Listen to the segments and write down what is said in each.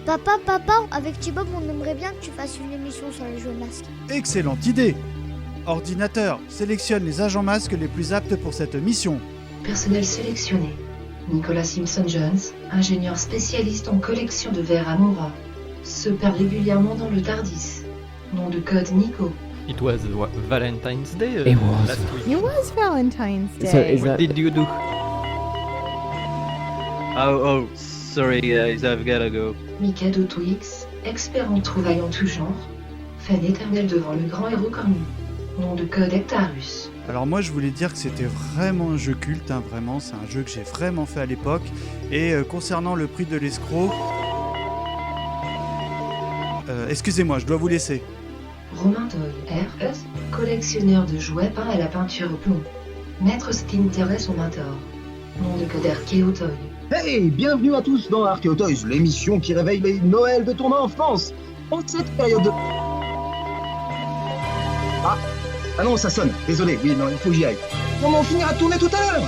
Papa, avec Thibaut, on aimerait bien que tu fasses une émission sur les jeux masques. Excellente idée. Ordinateur, sélectionne les agents masques les plus aptes pour cette mission. Personnel sélectionné. Nicolas Simpson-Jones, ingénieur spécialiste en collection de verres à Mora. Se perd régulièrement dans le Tardis. Nom de code Nico. It was Valentine's Day It was. last week. It was Valentine's Day. So is What that did you do? Oh, sorry guys, I've gotta go. Mikado Twix, expert en trouvailles en tout genre. Fan éternel devant le grand héros cornu. Nom de code Hectarus. Alors moi je voulais dire que c'était vraiment un jeu culte, vraiment, c'est un jeu que j'ai vraiment fait à l'époque. Et concernant le prix de l'escroc... excusez-moi, je dois vous laisser. Romain Toy, RS, collectionneur de jouets peints à la peinture au plomb. Maître Splinter, son mentor. Nom de code Archeo Toy. Hey, bienvenue à tous dans Archeo Toys, l'émission qui réveille les Noëls de ton enfance. En cette période de... Ah non, ça sonne. Désolé, oui, non, il faut que j'y aille. Comment on finira de tourner tout à l'heure?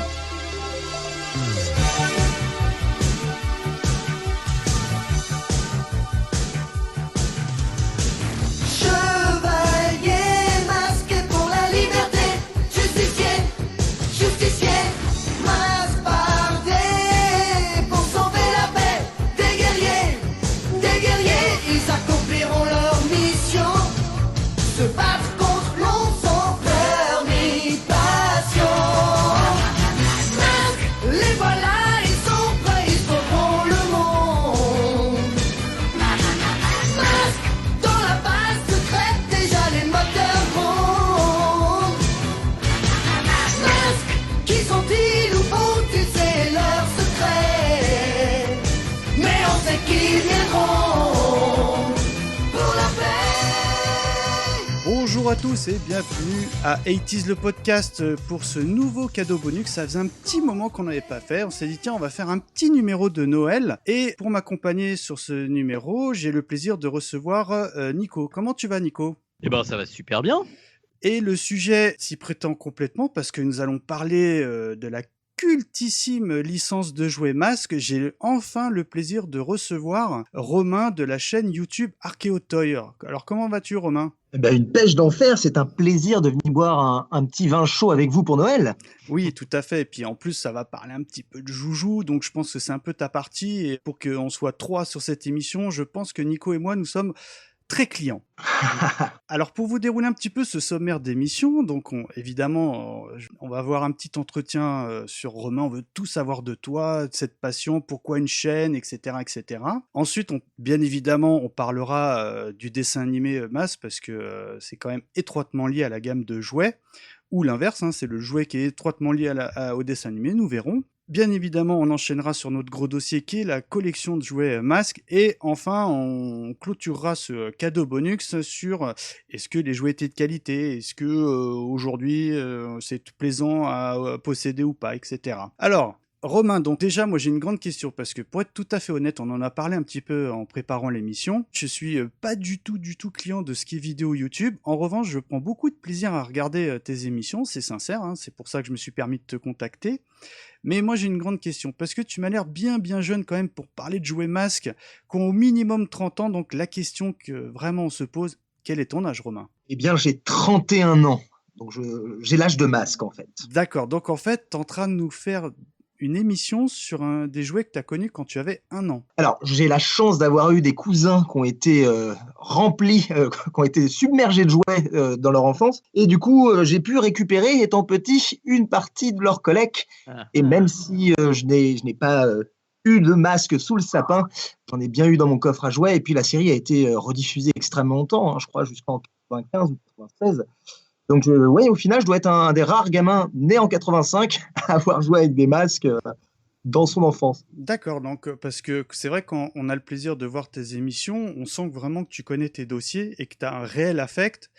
Bonjour à tous et bienvenue à 80s le podcast pour ce nouveau cadeau bonus. Ça faisait un petit moment qu'on n'avait pas fait. On s'est dit tiens, on va faire un petit numéro de Noël. Et pour m'accompagner sur ce numéro, j'ai le plaisir de recevoir Nico. Comment tu vas, Nico ? Eh ben ça va super bien. Et le sujet s'y prétend complètement parce que nous allons parler de la cultissime licence de jouets masques. J'ai enfin le plaisir de recevoir Romain de la chaîne YouTube Archeo Toys. Alors comment vas-tu, Romain ? Eh ben, une pêche d'enfer, c'est un plaisir de venir boire un petit vin chaud avec vous pour Noël. Oui, tout à fait. Et puis en plus, ça va parler un petit peu de joujou, donc je pense que c'est un peu ta partie. Et pour qu'on soit 3 sur cette émission, je pense que Nico et moi, nous sommes très clients. Alors pour vous dérouler un petit peu ce sommaire d'émission, donc évidemment on va avoir un petit entretien sur Romain, on veut tout savoir de toi, de cette passion, pourquoi une chaîne, etc. etc. Ensuite, bien évidemment, on parlera du dessin animé Masque, parce que c'est quand même étroitement lié à la gamme de jouets, ou l'inverse, c'est le jouet qui est étroitement lié au dessin animé, nous verrons. Bien évidemment, on enchaînera sur notre gros dossier qui est la collection de jouets masques. Et enfin, on clôturera ce cadeau bonus sur est-ce que les jouets étaient de qualité, est-ce que aujourd'hui c'est plaisant à posséder ou pas, etc. Alors, Romain, donc déjà, moi j'ai une grande question parce que pour être tout à fait honnête, on en a parlé un petit peu en préparant l'émission. Je suis pas du tout client de ce qui est vidéo YouTube. En revanche, je prends beaucoup de plaisir à regarder tes émissions, c'est sincère, c'est pour ça que je me suis permis de te contacter. Mais moi j'ai une grande question, parce que tu m'as l'air bien jeune quand même pour parler de jouets masques, qui ont au minimum 30 ans, donc la question que vraiment on se pose, quel est ton âge, Romain ? Eh bien, j'ai 31 ans, donc j'ai l'âge de masque en fait. D'accord, donc en fait, tu es en train de nous faire une émission sur des jouets que tu as connus quand tu avais 1 an. Alors, j'ai la chance d'avoir eu des cousins qui ont été remplis, qui ont été submergés de jouets dans leur enfance. Et du coup, j'ai pu récupérer, étant petit, une partie de leur collecte. Et même si je n'ai pas eu de masque sous le sapin, j'en ai bien eu dans mon coffre à jouets. Et puis, la série a été rediffusée extrêmement longtemps, je crois jusqu'en 95 ou 96. Donc, ouais, au final, je dois être un des rares gamins nés en 85 à avoir joué avec des masques dans son enfance. D'accord, donc parce que c'est vrai quand on a le plaisir de voir tes émissions, on sent vraiment que tu connais tes dossiers et que tu as un réel affect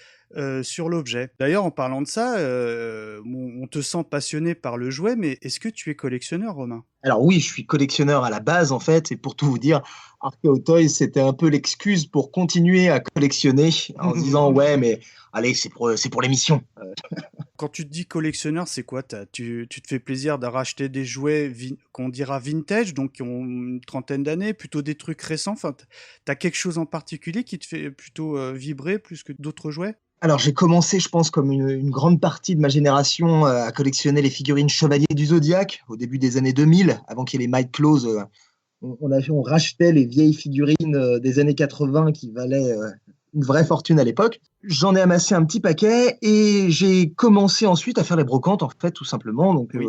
sur l'objet. D'ailleurs, en parlant de ça, on te sent passionné par le jouet, mais est-ce que tu es collectionneur, Romain ? Alors oui, je suis collectionneur à la base, en fait, et pour tout vous dire, Archeo Toys, c'était un peu l'excuse pour continuer à collectionner en se disant « Ouais, mais allez, c'est pour l'émission. » Quand tu te dis collectionneur, c'est quoi? Tu te fais plaisir de racheter des jouets qu'on dira vintage, donc qui ont une trentaine d'années, plutôt des trucs récents. Enfin, t'as quelque chose en particulier qui te fait plutôt vibrer plus que d'autres jouets? Alors, j'ai commencé, je pense, comme une grande partie de ma génération, à collectionner les figurines Chevaliers du Zodiac au début des années 2000, avant qu'il y ait les Might Claws. On rachetait les vieilles figurines des années 80 qui valaient une vraie fortune à l'époque. J'en ai amassé un petit paquet et j'ai commencé ensuite à faire les brocantes, en fait, tout simplement. Donc, Oui.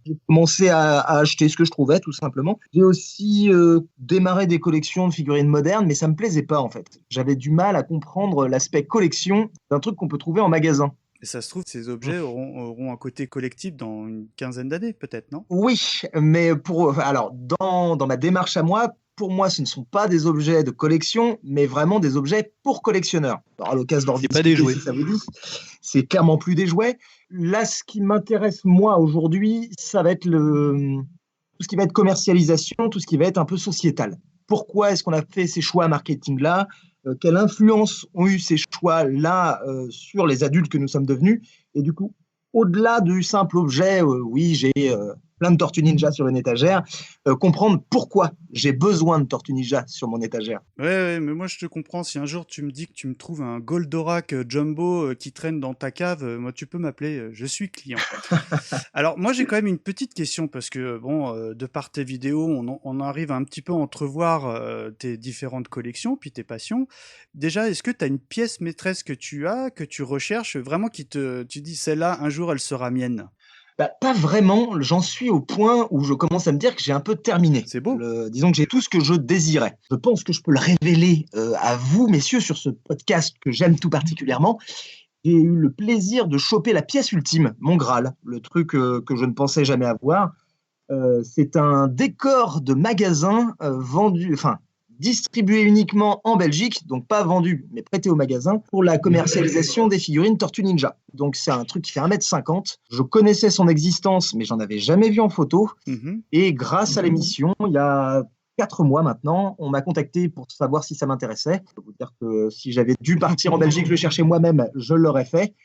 j'ai commencé à acheter ce que je trouvais, tout simplement. J'ai aussi démarré des collections de figurines modernes, mais ça me plaisait pas, en fait. J'avais du mal à comprendre l'aspect collection d'un truc qu'on peut trouver en magasin. Et ça se trouve, ces objets auront un côté collectif dans une quinzaine d'années, peut-être, non? Oui, mais alors, dans ma démarche à moi, pour moi, ce ne sont pas des objets de collection, mais vraiment des objets pour collectionneurs. Alors, à l'occasion d'en C'est pas des discuter, jouets. si ça vous dit, c'est clairement plus des jouets. Là, ce qui m'intéresse, moi, aujourd'hui, ça va être tout ce qui va être commercialisation, tout ce qui va être un peu sociétal. Pourquoi est-ce qu'on a fait ces choix marketing-là? Quelle influence ont eu ces choix-là sur les adultes que nous sommes devenus? Et du coup, au-delà du simple objet, oui, j'ai plein de Tortues Ninja sur une étagère, comprendre pourquoi j'ai besoin de Tortues Ninja sur mon étagère. Ouais, mais moi je te comprends. Si un jour tu me dis que tu me trouves un Goldorak Jumbo qui traîne dans ta cave, moi tu peux m'appeler, je suis client. Alors moi j'ai quand même une petite question parce que bon, de par tes vidéos, on arrive un petit peu à entrevoir tes différentes collections, puis tes passions. Déjà, est-ce que tu as une pièce maîtresse que tu recherches, vraiment tu dis celle-là, un jour elle sera mienne? Bah, pas vraiment, j'en suis au point où je commence à me dire que j'ai un peu terminé. C'est beau. Disons que j'ai tout ce que je désirais. Je pense que je peux le révéler à vous, messieurs, sur ce podcast que j'aime tout particulièrement. J'ai eu le plaisir de choper la pièce ultime, mon Graal, le truc que je ne pensais jamais avoir. C'est un décor de magasin distribué uniquement en Belgique, donc pas vendu, mais prêté au magasin, pour la commercialisation des figurines Tortues Ninja. Donc c'est un truc qui fait 1,50 m. Je connaissais son existence, mais j'en avais jamais vu en photo. Et grâce à l'émission, il y a 4 mois maintenant, on m'a contacté pour savoir si ça m'intéressait. Je peux vous dire que si j'avais dû partir en Belgique le chercher moi-même, je l'aurais fait.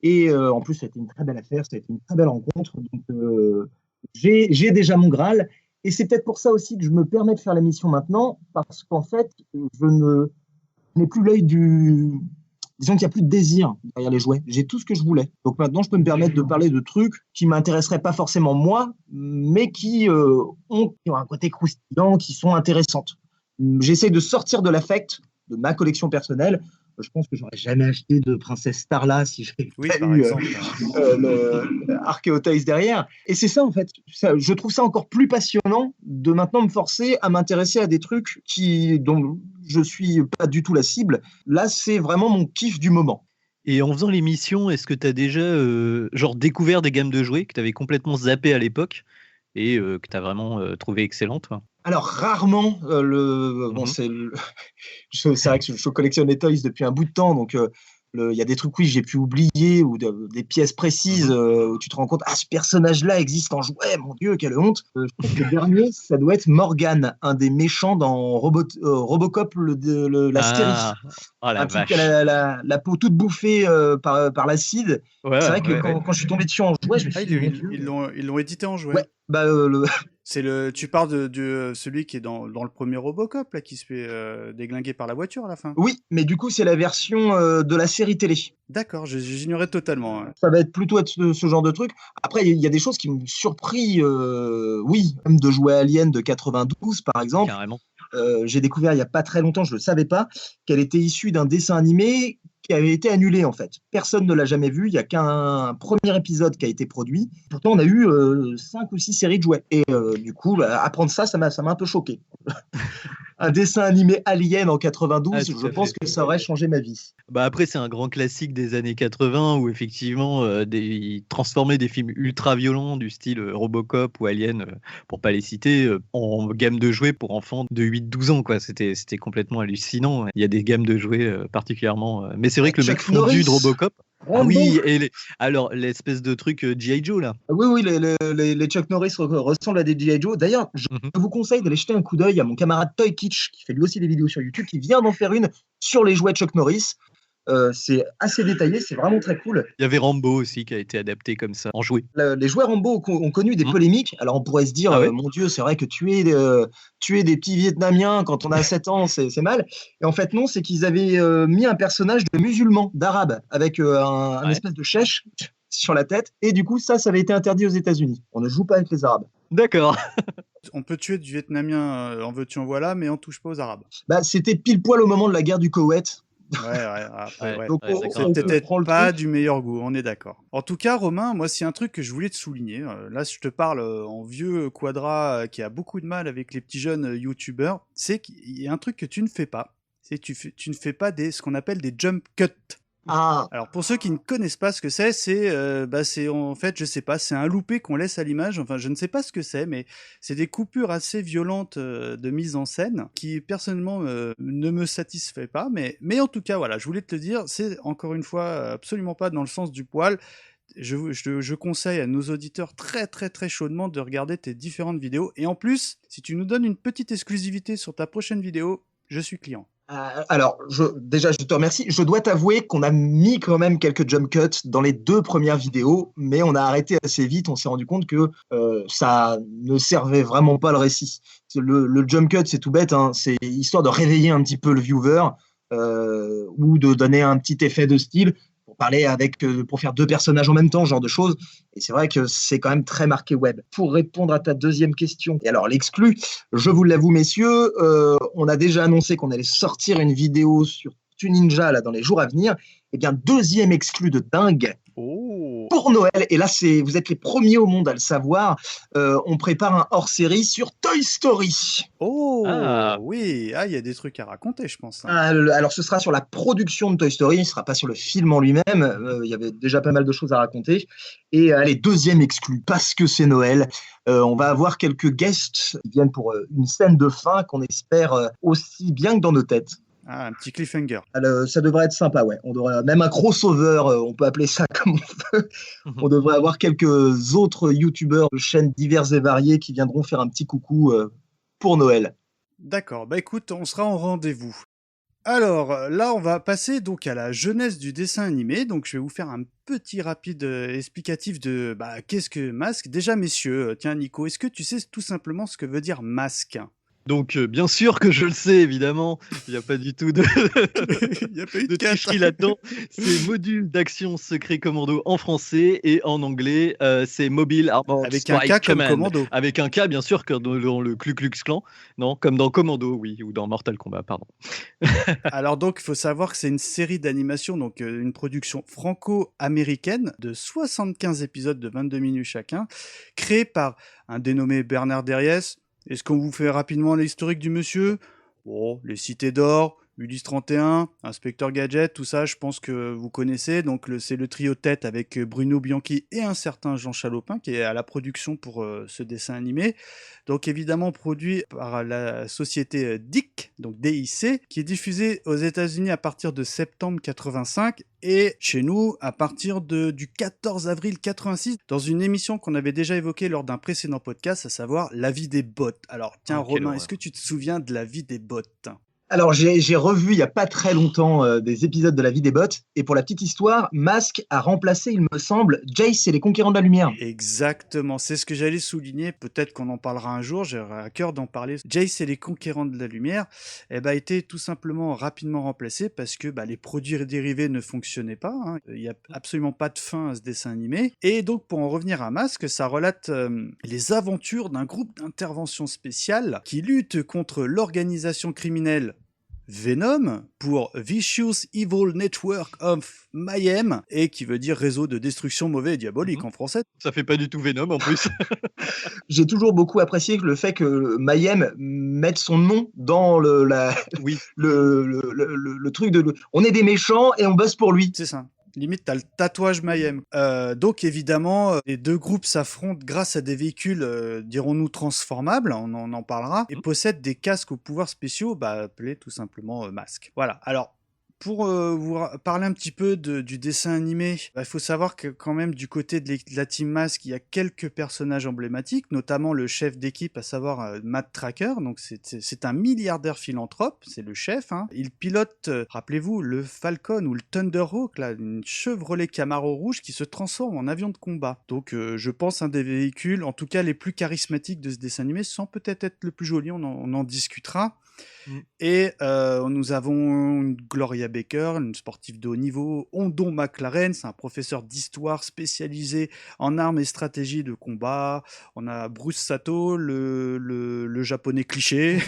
Et en plus, ça a été une très belle affaire, ça a été une très belle rencontre. Donc j'ai déjà mon Graal. Et c'est peut-être pour ça aussi que je me permets de faire l'émission maintenant, parce qu'en fait, je n'ai plus l'œil du... Disons qu'il n'y a plus de désir derrière les jouets. J'ai tout ce que je voulais. Donc maintenant, je peux me permettre de parler de trucs qui ne m'intéresseraient pas forcément moi, mais qui ont un côté croustillant, qui sont intéressantes. J'essaie de sortir de l'affect de ma collection personnelle. Je pense que j'aurais jamais acheté de Princesse Starla si j'avais pas eu le Archeo Toys derrière. Et c'est ça en fait. Je trouve ça encore plus passionnant de maintenant me forcer à m'intéresser à des trucs dont je suis pas du tout la cible. Là, c'est vraiment mon kiff du moment. Et en faisant l'émission, est-ce que tu as déjà découvert des gammes de jouets que tu avais complètement zappé à l'époque et que tu as vraiment trouvé excellentes, toi? Alors, rarement, c'est vrai que je collectionne les toys depuis un bout de temps, donc il y a des trucs, oui, j'ai pu oublier, ou des pièces précises où tu te rends compte, ah, ce personnage-là existe en jouet, mon Dieu, quelle honte. Je pense que le dernier, ça doit être Morgan, un des méchants dans Robocop, la série. La type qui a la peau toute bouffée par l'acide. Ouais, c'est vrai que quand je suis tombé dessus en jouet, je me suis dit, ils l'ont édité en jouet. Ouais, tu parles de celui qui est dans le premier Robocop, là, qui se fait déglinguer par la voiture à la fin. Oui, mais du coup, c'est la version de la série télé. D'accord, j'ignorais totalement. Ouais. Ça va être plutôt ce genre de truc. Après, il y a des choses qui m'ont surpris. Oui, même de jouer Alien de 92, par exemple. Carrément. J'ai découvert il n'y a pas très longtemps, je ne le savais pas, qu'elle était issue d'un dessin animé qui avait été annulé en fait. Personne ne l'a jamais vu, il n'y a qu'un premier épisode qui a été produit. Pourtant, on a eu 5 ou 6 séries de jouets. Et du coup, apprendre ça m'a un peu choqué. Un dessin animé Alien en 92, je pense que ça aurait changé ma vie. Bah après, c'est un grand classique des années 80 où effectivement, ils transformaient des films ultra violents du style Robocop ou Alien, pour pas les citer, en gamme de jouets pour enfants de 8-12 ans, quoi. C'était complètement hallucinant. Il y a des gammes de jouets particulièrement... Mais c'est vrai que le mec fondu de Robocop... Ah oui, et alors l'espèce de truc G.I. Joe là. Oui, les Chuck Norris ressemblent à des G.I. Joe. D'ailleurs, je vous conseille d'aller jeter un coup d'œil à mon camarade Toy Kitsch, qui fait lui aussi des vidéos sur YouTube, qui vient d'en faire une sur les jouets Chuck Norris. C'est assez détaillé, c'est vraiment très cool. Il y avait Rambo aussi qui a été adapté comme ça, en jouet. Les jouets Rambo ont connu des polémiques. Alors on pourrait se dire, Ah ouais mon Dieu, c'est vrai que tuer des petits Vietnamiens quand on a 7 ans, c'est mal. Et en fait non, c'est qu'ils avaient mis un personnage de musulman, d'arabe, avec un espèce de chèche sur la tête. Et du coup, ça avait été interdit aux États-Unis. On ne joue pas avec les Arabes. D'accord. On peut tuer du Vietnamien, en veux-tu en voilà, mais on touche pas aux Arabes. Bah, c'était pile poil au moment de la guerre du Koweït. Ouais. Donc Ouais, on d'accord. C'est peut-être comprend le pas truc. du meilleur goût, on est d'accord. En tout cas, Romain, moi, c'est un truc que je voulais te souligner. Là, je te parle en vieux quadra qui a beaucoup de mal avec les petits jeunes youtubeurs. C'est qu'il y a un truc que tu ne fais pas. C'est que tu ne fais pas ce qu'on appelle des jump cuts. Ah, Alors pour ceux qui ne connaissent pas ce que c'est en fait, je sais pas, c'est un loupé qu'on laisse à l'image. Enfin, je ne sais pas ce que c'est, mais c'est des coupures assez violentes de mise en scène qui personnellement ne me satisfait pas. Mais en tout cas, voilà, je voulais te le dire, c'est encore une fois absolument pas dans le sens du poil. Je conseille à nos auditeurs très très très chaudement de regarder tes différentes vidéos. Et en plus, si tu nous donnes une petite exclusivité sur ta prochaine vidéo, je suis client. alors, déjà, je te remercie. Je dois t'avouer qu'on a mis quand même quelques jump cuts dans les 2 premières vidéos, mais on a arrêté assez vite. On s'est rendu compte que ça ne servait vraiment pas le récit. Le jump cut, c'est tout bête, hein, c'est histoire de réveiller un petit peu le viewer ou de donner un petit effet de style pour parler pour faire 2 personnages en même temps, ce genre de choses. Et c'est vrai que c'est quand même très marqué web. Pour répondre à ta deuxième question, et alors l'exclu, je vous l'avoue, messieurs, on a déjà annoncé qu'on allait sortir une vidéo sur Ninja là, dans les jours à venir. Eh bien, deuxième exclu de dingue Oh. pour Noël. Et là, vous êtes les premiers au monde à le savoir. On prépare un hors-série sur Toy Story. Oh Ah. oui, il y a des trucs à raconter, je pense. Alors, ce sera sur la production de Toy Story, ce ne sera pas sur le film en lui-même. Il y avait déjà pas mal de choses à raconter. Et allez, deuxième exclu, parce que c'est Noël. On va avoir quelques guests qui viennent pour une scène de fin qu'on espère aussi bien que dans nos têtes. Ah, un petit cliffhanger. Alors, ça devrait être sympa, ouais. On devrait même un crossover, on peut appeler ça comme on veut. On devrait avoir quelques autres youtubeurs de chaînes diverses et variées qui viendront faire un petit coucou pour Noël. D'accord, bah écoute, on sera en rendez-vous. Alors là, on va passer donc à la jeunesse du dessin animé. Donc je vais vous faire un petit rapide explicatif de qu'est-ce que masque. Déjà, messieurs, tiens Nico, est-ce que tu sais tout simplement ce que veut dire masque? Donc, bien sûr que je le sais, évidemment. Il n'y a pas du tout de, Il y a pas eu de de tricherie là-dedans. C'est module d'action secret commando en français et en anglais, c'est Mobile Armored Avec un Strike K comme Command. commando. Avec un K, bien sûr, comme dans le Ku Klux Klan. Non, comme dans Commando, oui, ou dans Mortal Kombat, pardon. Alors donc, il faut savoir que c'est une série d'animation, donc une production franco-américaine de 75 épisodes de 22 minutes chacun, créée par un dénommé Bernard Derriès. Est-ce qu'on vous fait rapidement l'historique du monsieur? Bon, les Cités d'Or, Ulysse 31, Inspecteur Gadget, tout ça, je pense que vous connaissez. Donc, c'est le trio tête avec Bruno Bianchi et un certain Jean Chalopin qui est à la production pour ce dessin animé. Donc, évidemment, produit par la société DIC, donc DIC, qui est diffusée aux États-Unis à partir de septembre 85 et chez nous à partir du 14 avril 86 dans une émission qu'on avait déjà évoquée lors d'un précédent podcast, à savoir La vie des bots. Alors, tiens, Oh, quelle Romain, horreur. est-ce que tu te souviens de La vie des bots? Alors, j'ai revu il n'y a pas très longtemps des épisodes de La vie des bots. Et pour la petite histoire, Mask a remplacé, il me semble, Jace et les Conquérants de la Lumière. Exactement, c'est ce que j'allais souligner. Peut-être qu'on en parlera un jour, j'aurai à cœur d'en parler. Jace et les Conquérants de la Lumière a été tout simplement rapidement remplacé parce que les produits dérivés ne fonctionnaient pas. Hein. Il n'y a absolument pas de fin à ce dessin animé. Et donc, pour en revenir à Mask, ça relate les aventures d'un groupe d'intervention spéciale qui lutte contre l'organisation criminelle Venom pour Vicious Evil Network of Mayhem, et qui veut dire réseau de destruction mauvais et diabolique en français. Ça fait pas du tout Venom en plus. J'ai toujours beaucoup apprécié le fait que Mayhem mette son nom dans Oui. le truc de... On est des méchants et on bosse pour lui. C'est ça. Limite, t'as le tatouage Mayhem. Donc, évidemment, les deux groupes s'affrontent grâce à des véhicules, dirons-nous, transformables, on en parlera, et possèdent des casques aux pouvoirs spéciaux, appelés tout simplement masques. Voilà. Alors, pour vous parler un petit peu du dessin animé, il faut savoir que quand même du côté de la Team Mask, il y a quelques personnages emblématiques, notamment le chef d'équipe, à savoir Matt Tracker. Donc c'est un milliardaire philanthrope, c'est le chef. Hein. Il pilote, rappelez-vous, le Falcon ou le Thunderhawk, là, une Chevrolet Camaro rouge qui se transforme en avion de combat. Donc je pense un des véhicules, en tout cas les plus charismatiques de ce dessin animé, sans peut-être être le plus joli, on en discutera. Et nous avons une Gloria Baker, une sportive de haut niveau, Ondon McLaren, c'est un professeur d'histoire spécialisé en armes et stratégies de combat. On a Bruce Sato, le japonais cliché,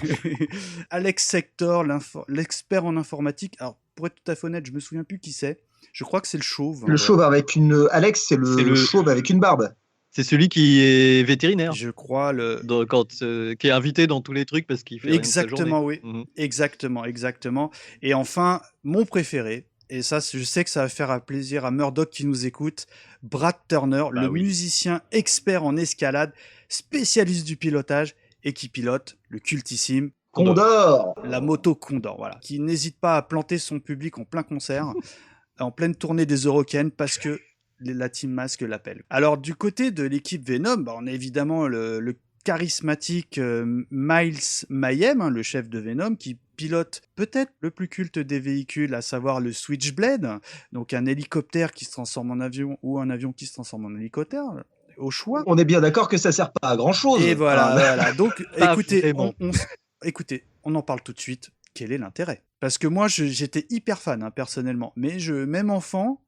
Alex Sector, l'expert en informatique. Alors pour être tout à fait honnête, je me souviens plus qui c'est. Je crois que c'est le chauve. Le chauve avec une... Alex, c'est le chauve avec une barbe. C'est celui qui est vétérinaire. Je crois qui est invité dans tous les trucs parce qu'il fait rien de sa exactement, journée. oui. Exactement. Et enfin, mon préféré, et ça, je sais que ça va faire plaisir à Murdoch qui nous écoute, Brad Turner, musicien expert en escalade, spécialiste du pilotage et qui pilote le cultissime Condor. La moto Condor, voilà. Qui n'hésite pas à planter son public en plein concert, en pleine tournée des Eurocaines parce que la Team Mask l'appelle. Alors du côté de l'équipe Venom, on a évidemment le charismatique Miles Mayhem, hein, le chef de Venom, qui pilote peut-être le plus culte des véhicules, à savoir le Switchblade, donc un hélicoptère qui se transforme en avion ou un avion qui se transforme en hélicoptère, au choix. On est bien d'accord que ça sert pas à grand-chose. Et voilà. Donc écoutez, on en parle tout de suite. Quel est l'intérêt ? Parce que moi, j'étais hyper fan, hein, personnellement, mais même enfant,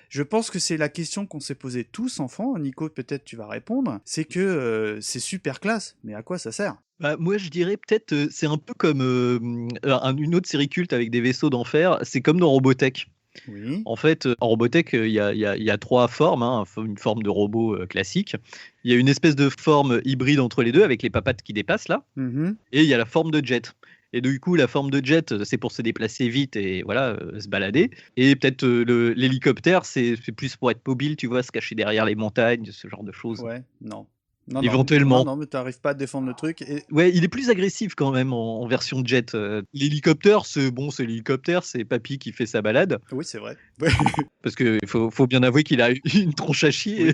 je pense que c'est la question qu'on s'est posée tous enfants. Nico, peut-être tu vas répondre. C'est que c'est super classe, mais à quoi ça sert ? Moi, je dirais peut-être, c'est un peu comme une autre série culte avec des vaisseaux d'enfer. C'est comme dans Robotech. Oui. En fait, en Robotech, il y a trois formes. Hein, une forme de robot classique. Il y a une espèce de forme hybride entre les deux avec les papates qui dépassent là. Mm-hmm. Et il y a la forme de jet. Et du coup, la forme de jet, c'est pour se déplacer vite et voilà, se balader. Et peut-être l'hélicoptère, c'est plus pour être mobile, tu vois, se cacher derrière les montagnes, ce genre de choses. Ouais, non. Éventuellement. Non, mais t'arrives pas à défendre le truc. Et... Ouais, il est plus agressif quand même en version jet. L'hélicoptère, c'est l'hélicoptère, c'est Papy qui fait sa balade. Oui, c'est vrai. Parce qu'il faut bien avouer qu'il a une tronche à chier,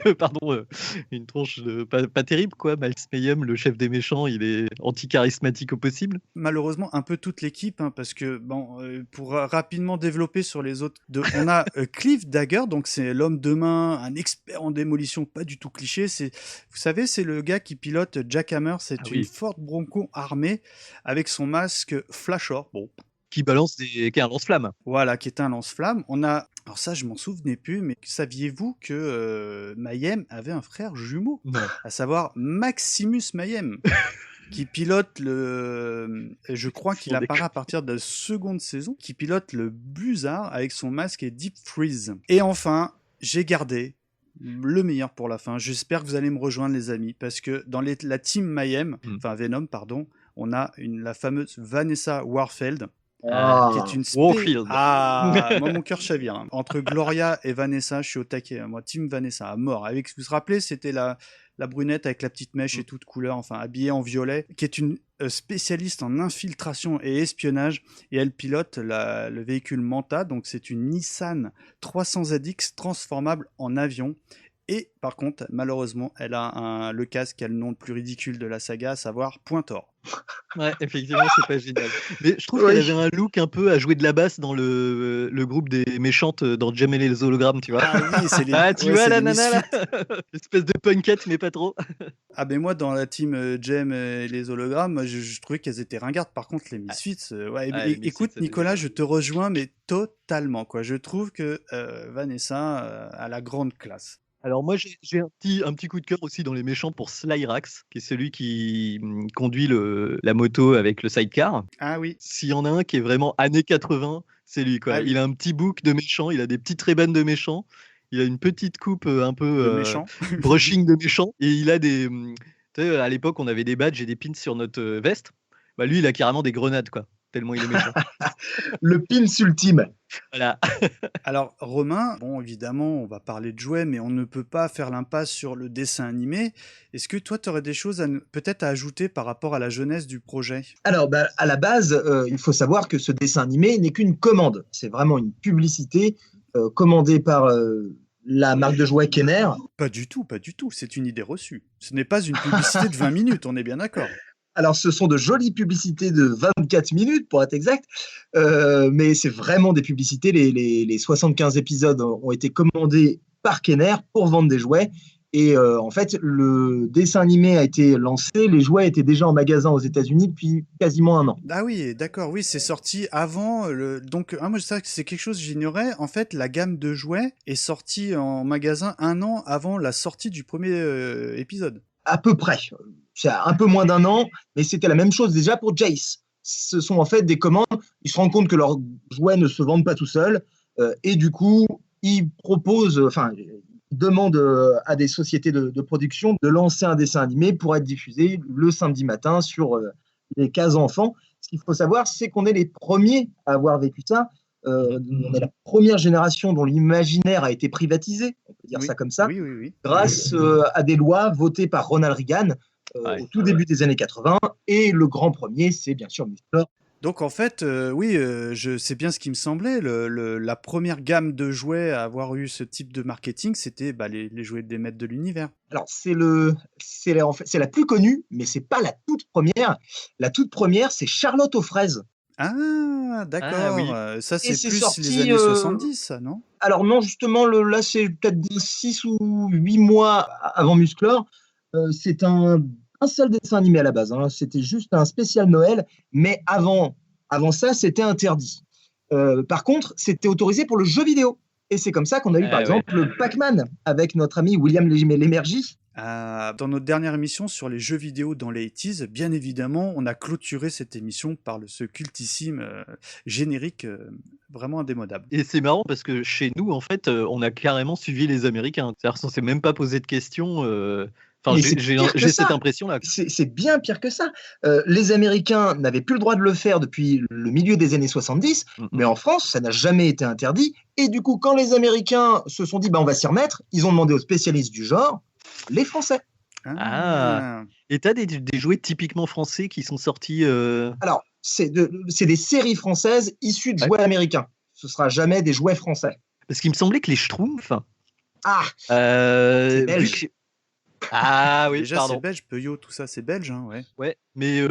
une tronche pas terrible, quoi. Miles Mayhem, le chef des méchants, il est anti-charismatique au possible. Malheureusement, un peu toute l'équipe, hein, parce que, pour rapidement développer sur les autres, on a Cliff Dagger, donc c'est l'homme de main, un expert en démolition, pas du tout cliché. Vous savez, c'est le gars qui pilote Jack Hammer, c'est une Ford Bronco armée avec son masque Flashor. Bon. Qui est un lance-flamme. Voilà, qui est un lance-flamme. Alors ça, je m'en souvenais plus, mais saviez-vous que Mayhem avait un frère jumeau, à savoir Maximus Mayhem, qui pilote je crois qu'il apparaît à partir de la seconde saison, qui pilote le Buzzard avec son masque et Deep Freeze. Et enfin, j'ai gardé le meilleur pour la fin. J'espère que vous allez me rejoindre, les amis, parce que dans la team Mayhem, Venom, pardon, on a la fameuse Vanessa Warfield, qui est une Warfield. Moi mon cœur chavire. Hein. Entre Gloria et Vanessa, je suis au taquet. Moi, team Vanessa, à mort. Vous vous rappelez, c'était la brunette avec la petite mèche et toute couleur, enfin habillée en violet, qui est une spécialiste en infiltration et espionnage, et elle pilote le véhicule Manta, donc c'est une Nissan 300ZX transformable en avion. Et par contre, malheureusement, elle a le casque qui a le nom le plus ridicule de la saga, à savoir Pointor. Ouais, effectivement, c'est pas génial. Mais je trouve qu'elle avait un look un peu à jouer de la basse dans le groupe des méchantes dans Jem et les hologrammes, tu vois. Ah oui, c'est les... tu vois la nana là. Espèce de punkette, mais pas trop. Ah ben moi, dans la team Jem et les hologrammes, moi, je trouvais qu'elles étaient ringardes. Par contre, les Misfits... écoute, Nicolas, je te rejoins, mais totalement, quoi. Je trouve que Vanessa a la grande classe. Alors moi j'ai un petit coup de cœur aussi dans les méchants pour Slyrax, qui est celui qui conduit la moto avec le sidecar. Ah oui. S'il y en a un qui est vraiment années 80, c'est lui, quoi. Il a un petit bouc de méchant, il a des petites Ray-Ban de méchant, il a une petite coupe un peu brushing de méchant, et il a tu sais, à l'époque on avait des badges et des pins sur notre veste. Lui il a carrément des grenades, quoi. tellement il est méchant. Le pins ultime. Voilà. Alors, Romain, bon, évidemment, on va parler de jouets, mais on ne peut pas faire l'impasse sur le dessin animé. Est-ce que toi, tu aurais des choses peut-être à ajouter par rapport à la jeunesse du projet? Alors, à la base, il faut savoir que ce dessin animé n'est qu'une commande. C'est vraiment une publicité commandée par la marque de jouets Kenner. Pas du tout, pas du tout. C'est une idée reçue. Ce n'est pas une publicité de 20 minutes, on est bien d'accord. Alors, ce sont de jolies publicités de 24 minutes, pour être exact, mais c'est vraiment des publicités. Les 75 épisodes ont été commandés par Kenner pour vendre des jouets. Et en fait, le dessin animé a été lancé. Les jouets étaient déjà en magasin aux États-Unis depuis quasiment un an. Ah oui, d'accord, oui, c'est sorti avant. Donc, moi, ça, c'est quelque chose que j'ignorais. En fait, la gamme de jouets est sortie en magasin un an avant la sortie du premier épisode. À peu près. C'est un peu moins d'un an, mais c'était la même chose déjà pour Jace. Ce sont en fait des commandes. Ils se rendent compte que leurs jouets ne se vendent pas tout seuls. Et du coup, ils demandent à des sociétés de production de lancer un dessin animé pour être diffusé le samedi matin sur les cases enfants. Ce qu'il faut savoir, c'est qu'on est les premiers à avoir vécu ça. On est la première génération dont l'imaginaire a été privatisé, on peut dire ça comme ça, grâce à des lois votées par Ronald Reagan au tout début des années 80. Et le grand premier, c'est bien sûr Musclor. Donc en fait, c'est bien ce qui me semblait. La première gamme de jouets à avoir eu ce type de marketing, c'était les jouets des maîtres de l'univers. Alors c'est la plus connue, mais c'est pas la toute première. La toute première, c'est Charlotte aux fraises. Ah, d'accord. Ah, oui. Ça, c'est c'est plus sorti, les années 70, ça, non? Alors non, justement, là, c'est peut-être 6 ou 8 mois avant Musclor. C'est un seul dessin animé à la base. Hein. C'était juste un spécial Noël, mais avant ça, c'était interdit. Par contre, c'était autorisé pour le jeu vidéo. Et c'est comme ça qu'on a eu, par exemple, le Pac-Man avec notre ami William Lémergie. Dans notre dernière émission sur les jeux vidéo dans les 80s, bien évidemment, on a clôturé cette émission par ce cultissime générique vraiment indémodable. Et c'est marrant parce que chez nous, en fait, on a carrément suivi les Américains. C'est-à-dire qu'on ne s'est même pas posé de questions. J'ai cette impression-là. C'est bien pire que ça. Les Américains n'avaient plus le droit de le faire depuis le milieu des années 70, mais en France, ça n'a jamais été interdit. Et du coup, quand les Américains se sont dit on va s'y remettre, ils ont demandé aux spécialistes du genre, les Français. Et t'as des jouets typiquement français qui sont sortis Alors, c'est des séries françaises issues de jouets américains. Ce sera jamais des jouets français. Parce qu'il me semblait que les Schtroumpfs... c'est belge. Ah oui, déjà, pardon. c'est belge, Peugeot, tout ça, c'est belge, hein, ouais. Ouais, mais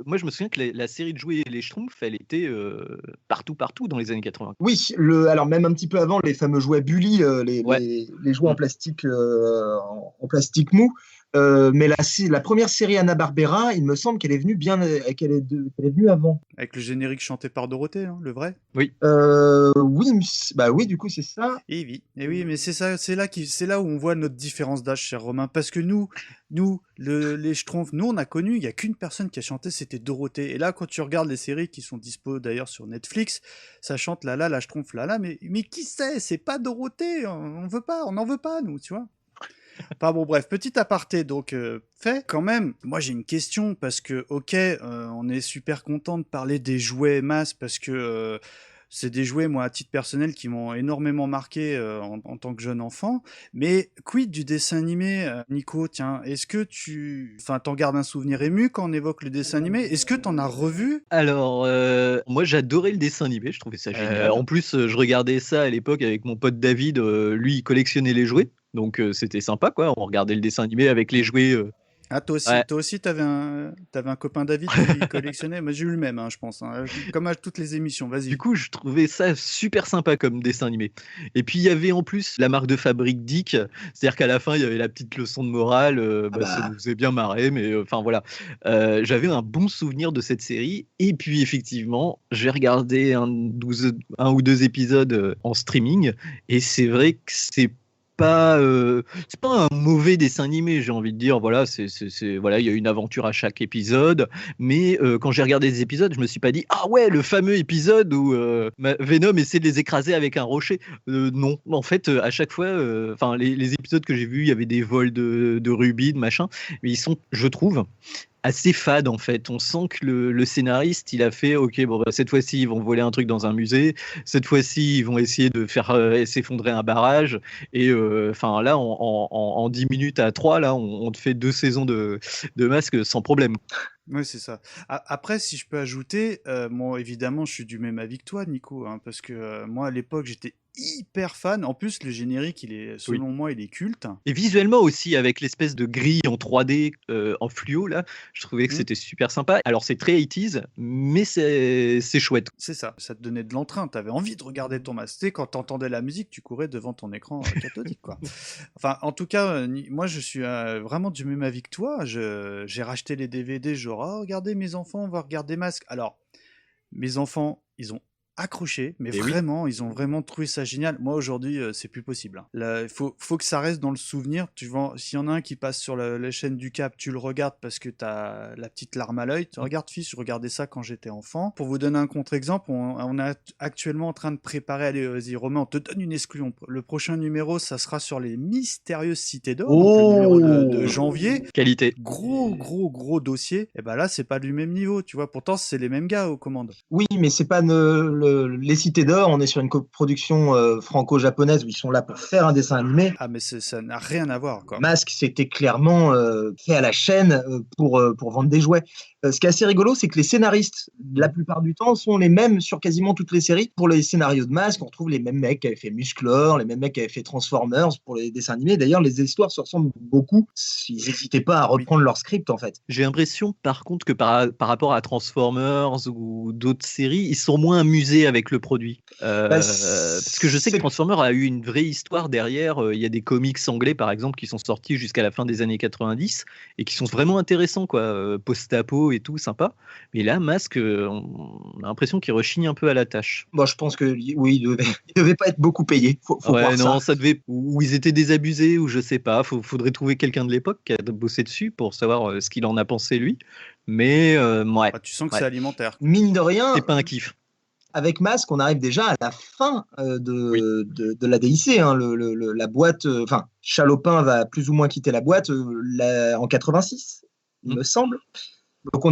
moi je me souviens que la série de jouets Les Schtroumpfs, elle était partout dans les années 80. Oui, alors même un petit peu avant, les fameux jouets Bully, les jouets en plastique, en plastique mou. Mais la première série Hanna-Barbera, il me semble qu'elle est venue qu'elle est venue avant. Avec le générique chanté par Dorothée, hein, le vrai. Oui. Oui, du coup c'est ça. Et oui, mais c'est ça, c'est là où on voit notre différence d'âge, cher Romain, parce que nous, les Schtroumpfs, nous on a connu, il y a qu'une personne qui a chanté, c'était Dorothée. Et là, quand tu regardes les séries qui sont dispo d'ailleurs sur Netflix, ça chante la Schtroumpf là, mais qui sait, c'est pas Dorothée, on n'en veut pas, nous, tu vois. Enfin bon, bref, petit aparté donc fait. Quand même, moi j'ai une question parce que, on est super content de parler des jouets masse parce que c'est des jouets, moi, à titre personnel, qui m'ont énormément marqué en tant que jeune enfant. Mais quid du dessin animé, Nico? Tiens, est-ce que t'en gardes un souvenir ému quand on évoque le dessin animé? Est-ce que t'en as revu? Alors, moi j'adorais le dessin animé, je trouvais ça génial. En plus, je regardais ça à l'époque avec mon pote David, lui il collectionnait les jouets. Donc c'était sympa quoi, on regardait le dessin animé avec les jouets. Ah, toi aussi t'avais un copain David qui collectionnait. Moi j'ai eu le même, je pense, comme à toutes les émissions, vas-y. Du coup je trouvais ça super sympa comme dessin animé. Et puis il y avait en plus la marque de fabrique Dick, c'est-à-dire qu'à la fin il y avait la petite leçon de morale, ça nous faisait bien marrer, mais enfin voilà. J'avais un bon souvenir de cette série, et puis effectivement j'ai regardé un ou deux épisodes en streaming, et c'est vrai que c'est pas un mauvais dessin animé, j'ai envie de dire. Voilà, il y a une aventure à chaque épisode, mais quand j'ai regardé les épisodes, je me suis pas dit ah ouais, le fameux épisode où Venom essaie de les écraser avec un rocher. Non, en fait, à chaque fois, les épisodes que j'ai vus, il y avait des vols de rubis, de machin, mais ils sont, je trouve, assez fade en fait. On sent que le scénariste, il a fait ok, bon, bah, cette fois-ci, ils vont voler un truc dans un musée. Cette fois-ci, ils vont essayer de faire s'effondrer un barrage. Et enfin là, en 10 minutes à 3, là, on te fait 2 saisons de Masque sans problème. Oui, c'est ça. Après, si je peux ajouter, moi, évidemment, je suis du même avis que toi, Nico, hein, parce que moi, à l'époque, j'étais hyper fan. En plus, le générique, selon moi, il est culte. Et visuellement aussi, avec l'espèce de grille en 3D en fluo, là, je trouvais que c'était super sympa. Alors, c'est très 80s, mais c'est chouette. C'est ça, ça te donnait de l'entrain. T'avais envie de regarder ton masque. Tu sais, quand t'entendais la musique, tu courais devant ton écran cathodique, quoi. Enfin, en tout cas, moi, je suis vraiment du même avis que toi. J'ai racheté les DVD, genre, oh, regardez mes enfants, on va regarder Masque. Alors, mes enfants, ils ont accroché, mais Et oui. vraiment, ils ont vraiment trouvé ça génial. Moi, aujourd'hui, c'est plus possible. Là, il faut que ça reste dans le souvenir. S'il y en a un qui passe sur la chaîne du Cap, tu le regardes parce que t'as la petite larme à l'œil. Tu regardes, fils, je regardais ça quand j'étais enfant. Pour vous donner un contre-exemple, on est actuellement en train de préparer, allez, vas-y, Romain, on te donne une exclusion. Le prochain numéro, ça sera sur les mystérieuses cités d'or, donc le numéro de janvier. Qualité. Gros dossier. Et ben là, c'est pas du même niveau, tu vois. Pourtant, c'est les mêmes gars aux commandes. Oui, mais c'est pas les Cités d'Or. On est sur une coproduction franco-japonaise où ils sont là pour faire un dessin animé. Ah, mais ça n'a rien à voir, quoi. Masque, c'était clairement fait à la chaîne pour vendre des jouets. Ce qui est assez rigolo, c'est que les scénaristes, la plupart du temps, sont les mêmes sur quasiment toutes les séries. Pour les scénarios de Masque, on retrouve les mêmes mecs qui avaient fait Musclor, les mêmes mecs qui avaient fait Transformers pour les dessins animés. D'ailleurs, les histoires se ressemblent beaucoup. Ils n'hésitaient pas à reprendre leur script, en fait. J'ai l'impression, par contre, que par rapport à Transformers ou d'autres séries, ils sont moins amusés avec le produit. Parce que je sais que Transformers a eu une vraie histoire derrière. Il y a des comics anglais, par exemple, qui sont sortis jusqu'à la fin des années 90 et qui sont vraiment intéressants, quoi. Post-apo et tout, sympa. Mais là, Masque, on a l'impression qu'il rechigne un peu à la tâche. Moi, je pense que oui, il devait pas être beaucoup payé. Faut ouais, voir non, ça devait. Ou ils étaient désabusés, ou je sais pas. Faudrait trouver quelqu'un de l'époque qui a bossé dessus pour savoir ce qu'il en a pensé lui. Mais ouais. Ah, tu sens que c'est alimentaire. Mine de rien. C'est pas un kiff. Avec Masque, on arrive déjà à la fin de la DIC. Hein, la boîte, enfin, Chalopin va plus ou moins quitter la boîte en 86, il me semble. Donc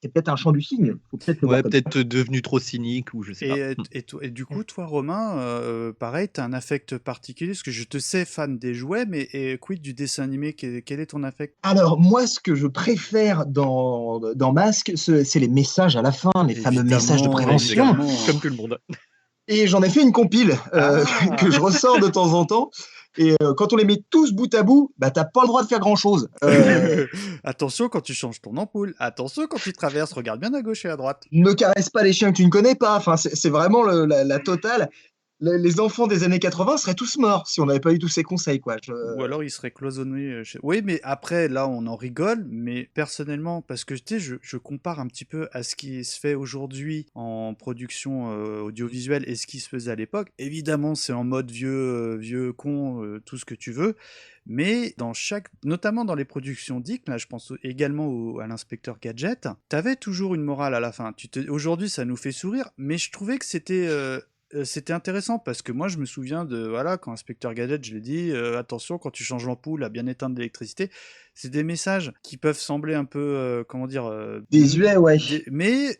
c'est peut-être un champ du cygne. Peut-être devenu trop cynique ou je sais pas. Et du coup, toi, Romain, pareil, tu as un affect particulier parce que je te sais fan des jouets, mais quid du dessin animé? Quel est ton affect? Alors, moi, ce que je préfère dans Masque, c'est les messages à la fin, les fameux messages de prévention. Comme tout le monde. Et j'en ai fait une compile que je ressors de temps en temps. Et quand on les met tous bout à bout, bah t'as pas le droit de faire grand chose. Attention quand tu changes ton ampoule. Attention quand tu traverses. Regarde bien à gauche et à droite. Ne caresse pas les chiens que tu ne connais pas. Enfin, c'est vraiment la totale. Les enfants des années 80 seraient tous morts si on n'avait pas eu tous ces conseils, quoi. Ou alors ils seraient cloisonnés. Oui, mais après, là, on en rigole. Mais personnellement, parce que tu sais, je compare un petit peu à ce qui se fait aujourd'hui en production audiovisuelle et ce qui se faisait à l'époque. Évidemment, c'est en mode vieux con, tout ce que tu veux. Mais notamment dans les productions Dick, là je pense également à l'inspecteur Gadget, t'avais toujours une morale à la fin. Aujourd'hui, ça nous fait sourire, mais je trouvais que c'était intéressant parce que moi je me souviens quand Inspecteur Gadget, je l'ai dit, attention quand tu changes l'ampoule à bien éteindre l'électricité. C'est des messages qui peuvent sembler un peu désuets, ouais. Mais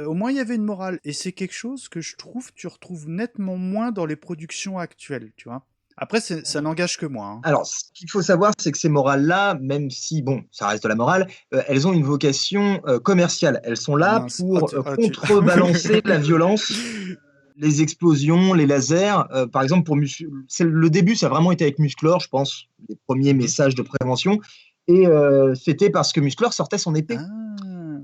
au moins il y avait une morale et c'est quelque chose que je trouve tu retrouves nettement moins dans les productions actuelles, tu vois. Après, ça n'engage que moi. Hein. Alors, ce qu'il faut savoir, c'est que ces morales-là, même si, bon, ça reste de la morale, elles ont une vocation commerciale. Elles sont là pour contrebalancer la violence, les explosions, les lasers. Par exemple, le début, ça a vraiment été avec Musclor, je pense, les premiers messages de prévention. Et c'était parce que Musclor sortait son épée.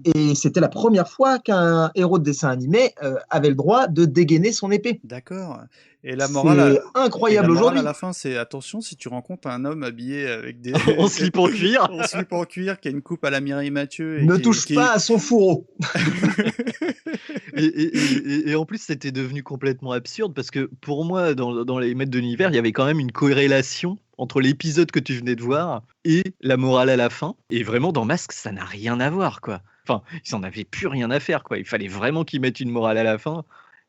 Et c'était la première fois qu'un héros de dessin animé avait le droit de dégainer son épée. D'accord. Et la morale, c'est incroyable aujourd'hui. À la fin, c'est attention si tu rencontres un homme habillé avec des en slip en cuir, qui a une coupe à la Mireille Mathieu. Ne touche pas à son fourreau. et en plus, c'était devenu complètement absurde parce que pour moi, dans les maîtres de l'univers, il y avait quand même une corrélation entre l'épisode que tu venais de voir et la morale à la fin. Et vraiment, dans Masque, ça n'a rien à voir, quoi. Enfin, ils n'en avaient plus rien à faire, quoi. Il fallait vraiment qu'ils mettent une morale à la fin.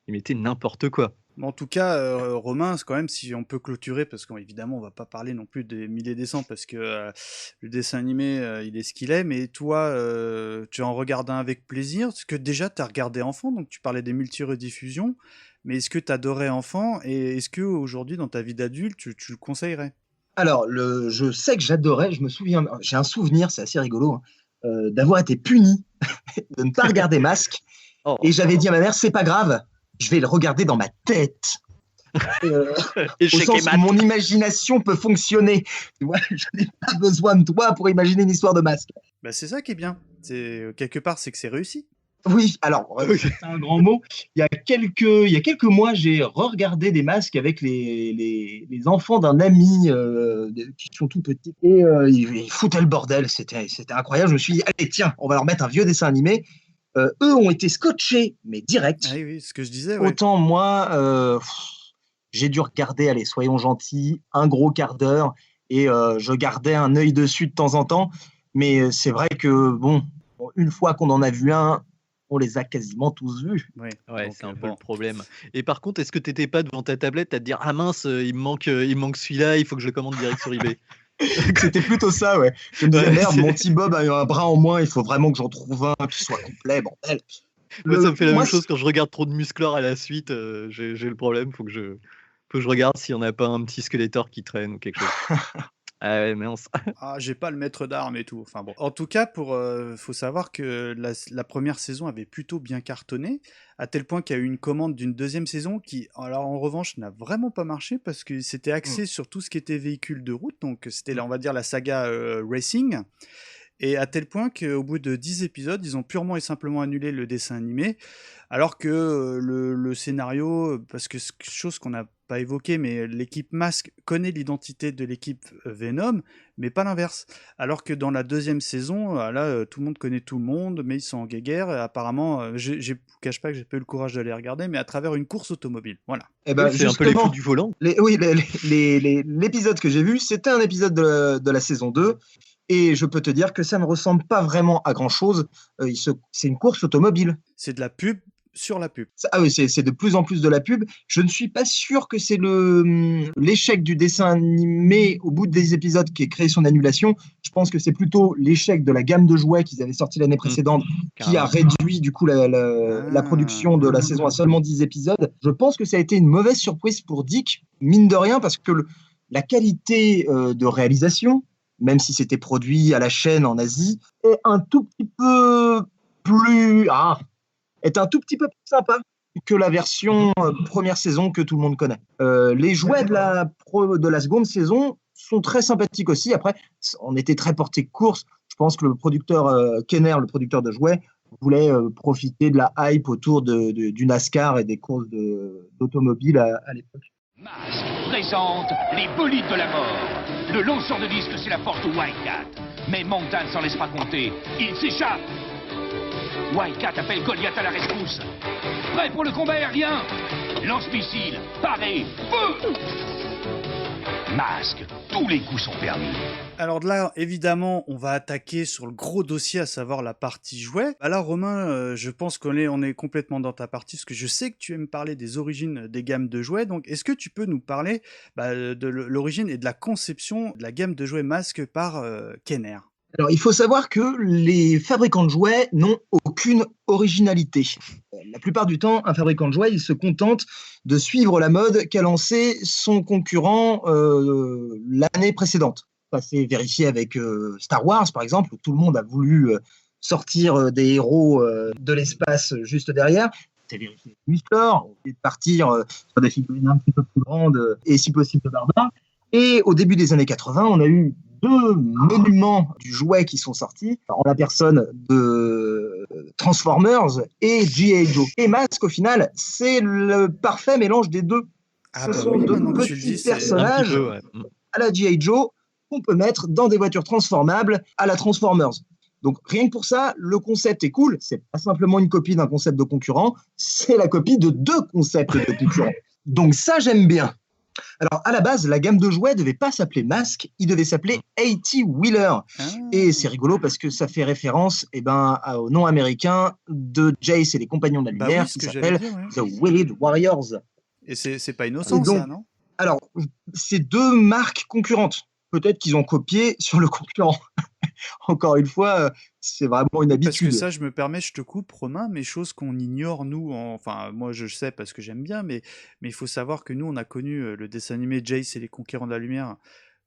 Ils mettaient n'importe quoi. Mais en tout cas, Romain, c'est quand même, si on peut clôturer, parce qu'évidemment, on va pas parler non plus des milliers des cents, parce que le dessin animé, il est ce qu'il est, mais toi, tu en regardes un avec plaisir, parce que déjà, tu as regardé enfant, donc tu parlais des multi-rediffusions, mais est-ce que tu adorais enfant, et est-ce que aujourd'hui, dans ta vie d'adulte, tu le conseillerais? Alors, je sais que j'adorais, je me souviens, j'ai un souvenir, c'est assez rigolo, hein, d'avoir été puni de ne pas regarder Masque. Oh. Et j'avais dit à ma mère, c'est pas grave, je vais le regarder dans ma tête. Au sens où mon imagination peut fonctionner. Tu vois, je n'ai pas besoin de toi pour imaginer une histoire de Masque. Bah, c'est ça qui est bien. Quelque part, c'est que c'est réussi. Oui, alors, c'est un grand mot. Il y a quelques mois, j'ai re-regardé des Masques avec les enfants d'un ami qui sont tout petits. Et ils foutaient le bordel. C'était incroyable. Je me suis dit, allez, tiens, on va leur mettre un vieux dessin animé. Eux ont été scotchés, mais direct. Ah oui, ce que je disais. Ouais. Autant moi, j'ai dû regarder, allez, soyons gentils, un gros quart d'heure. Et je gardais un œil dessus de temps en temps. Mais c'est vrai que, bon, une fois qu'on en a vu un, on les a quasiment tous vus. Ouais, donc, c'est un peu le problème. Et par contre, est-ce que tu n'étais pas devant ta tablette à te dire « Ah mince, il me manque celui-là, il faut que je le commande direct sur eBay ». C'était plutôt ça, ouais. Je me disais, merde, mon petit Bob a un bras en moins, il faut vraiment que j'en trouve un qui soit complet, bordel. Moi, ça me fait la même chose quand je regarde trop de musclores à la suite. J'ai le problème, faut que je regarde s'il n'y en a pas un petit Skeletor qui traîne ou quelque chose. Ah ouais, mince. Ah, j'ai pas le maître d'armes et tout. Enfin bon. En tout cas, faut savoir que la première saison avait plutôt bien cartonné, à tel point qu'il y a eu une commande d'une deuxième saison qui, alors en revanche, n'a vraiment pas marché parce que c'était axé sur tout ce qui était véhicule de route. Donc c'était là, on va dire, la saga Racing. Et à tel point qu'au bout de 10 épisodes, ils ont purement et simplement annulé le dessin animé, alors que le scénario, parce que chose qu'on n'a pas évoquée, mais l'équipe Masque connaît l'identité de l'équipe Venom, mais pas l'inverse. Alors que dans la deuxième saison, là, tout le monde connaît tout le monde, mais ils sont en guéguerre, et apparemment, je ne cache pas que j'ai pas eu le courage d'aller regarder, mais à travers une course automobile, voilà. Et ben, c'est un peu les fous du volant. L'épisode que j'ai vu, c'était un épisode de la saison 2, et je peux te dire que ça ne ressemble pas vraiment à grand-chose. C'est une course automobile. C'est de la pub sur la pub. Ah oui, c'est de plus en plus de la pub. Je ne suis pas sûr que c'est l'échec du dessin animé au bout des épisodes qui ait créé son annulation. Je pense que c'est plutôt l'échec de la gamme de jouets qu'ils avaient sorti l'année précédente qui a réduit du coup la production de la saison à seulement 10 épisodes. Je pense que ça a été une mauvaise surprise pour Dick, mine de rien, parce que la qualité de réalisation, même si c'était produit à la chaîne en Asie, est un tout petit peu plus sympa que la version première saison que tout le monde connaît. Les jouets de la seconde saison sont très sympathiques aussi. Après, on était très porté course. Je pense que le producteur Kenner, le producteur de jouets, voulait profiter de la hype autour du NASCAR et des courses d'automobiles à l'époque. Masque présente les bolides de la mort. Le lanceur de disque, c'est la force de Wildcat. Mais Mountain s'en laisse pas compter. Il s'échappe. Wildcat appelle Goliath à la rescousse. Prêt pour le combat aérien. Lance-missile, paré, feu. Masque, tous les coups sont permis. Alors là, évidemment, on va attaquer sur le gros dossier, à savoir la partie jouet. Alors Romain, je pense qu'on est complètement dans ta partie, parce que je sais que tu aimes parler des origines des gammes de jouets. Donc, est-ce que tu peux nous parler de l'origine et de la conception de la gamme de jouets Masque par Kenner ? Alors, il faut savoir que les fabricants de jouets n'ont aucune originalité. La plupart du temps, un fabricant de jouets, il se contente de suivre la mode qu'a lancé son concurrent l'année précédente. Ça s'est vérifié avec Star Wars, par exemple, où tout le monde a voulu sortir des héros de l'espace juste derrière. C'est vérifié avec Musclor, on voulait partir sur des figurines un petit peu plus grandes et si possible de barbares. Et au début des années 80, on a eu deux monuments du jouet qui sont sortis, en la personne de Transformers et G.I. Joe. Et Masque, au final, c'est le parfait mélange des deux. Ce sont deux petits personnages à la G.I. Joe qu'on peut mettre dans des voitures transformables à la Transformers. Donc rien que pour ça, le concept est cool. C'est pas simplement une copie d'un concept de concurrent, c'est la copie de deux concepts de concurrents. Donc ça, j'aime bien. Alors, à la base, la gamme de jouets ne devait pas s'appeler Masque, il devait s'appeler 80 Wheeler. Et c'est rigolo parce que ça fait référence au nom américain de Jace et les Compagnons de la Lumière qui s'appelle The Wheeled Warriors. Et c'est pas innocent, Et donc, ça, non? Alors, c'est deux marques concurrentes. Peut-être qu'ils ont copié sur le concurrent. Encore une fois, c'est vraiment une Parce que habitude. ça, je me permets, je te coupe, Romain, mais chose qu'on ignore, nous, enfin, moi je sais parce que j'aime bien, mais il faut savoir que nous, on a connu le dessin animé Jace et les Conquérants de la Lumière,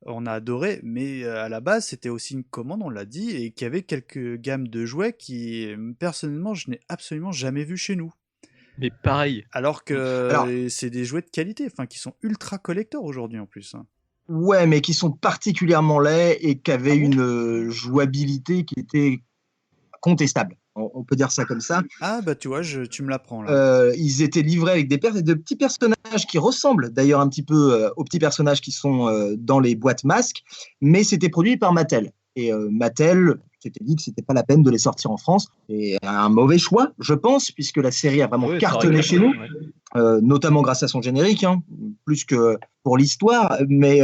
on a adoré, mais à la base, c'était aussi une commande, on l'a dit, et qu'il y avait quelques gammes de jouets qui, personnellement, je n'ai absolument jamais vu chez nous. Mais pareil. Alors que Alors, c'est des jouets de qualité, enfin, qui sont ultra collector aujourd'hui en plus, hein. ouais, mais qui sont particulièrement laids et qui avaient Ah bon? une jouabilité qui était contestable. On peut dire ça comme ça. Ah, bah tu vois, tu me l'apprends là. Ils étaient livrés avec de petits personnages qui ressemblent d'ailleurs un petit peu aux petits personnages qui sont dans les boîtes masques, mais c'était produit par Mattel. Et Mattel s'était dit que c'était pas la peine de les sortir en France. Et un mauvais choix, je pense, puisque la série a vraiment Ouais, ça aurait cartonné chez nous, cartonné, ouais. notamment grâce à son générique, hein, plus que pour l'histoire. Mais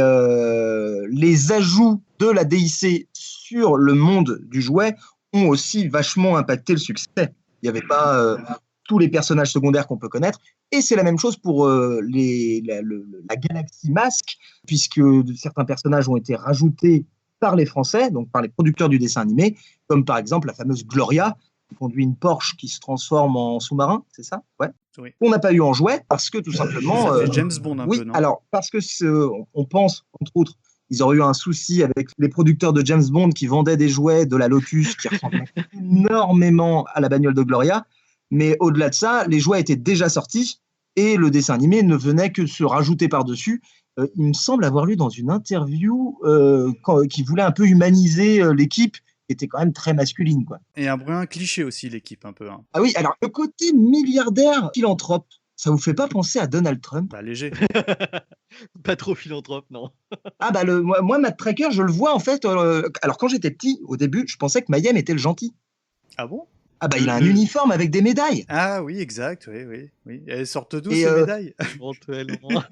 les ajouts de la DIC sur le monde du jouet ont aussi vachement impacté le succès. Il n'y avait pas tous les personnages secondaires qu'on peut connaître. Et c'est la même chose pour la galaxie Masque, puisque certains personnages ont été rajoutés par les Français, donc par les producteurs du dessin animé, comme par exemple la fameuse Gloria, qui conduit une Porsche qui se transforme en sous-marin, c'est ça? Ouais. Oui. On n'a pas eu en jouet parce que tout simplement. Ça fait James Bond un oui, peu, non? alors parce que on pense, entre autres, ils auraient eu un souci avec les producteurs de James Bond qui vendaient des jouets de la Lotus qui ressemblaient énormément à la bagnole de Gloria. Mais au-delà de ça, les jouets étaient déjà sortis et le dessin animé ne venait que se rajouter par-dessus. Il me semble avoir lu dans une interview qui voulait un peu humaniser l'équipe, qui était quand même très masculine, quoi. Et un cliché aussi, l'équipe, un peu, hein. Ah oui, alors le côté milliardaire philanthrope, ça vous fait pas penser à Donald Trump? Bah, léger. Pas trop philanthrope, non. Ah bah moi, Matt Tracker, je le vois en fait. Alors quand j'étais petit, au début, je pensais que Mayhem était le gentil. Ah bon? Ah bah il a un uniforme avec des médailles. Ah oui, exact, oui. Elles sortent d'où, Et, ces médailles? Éventuellement.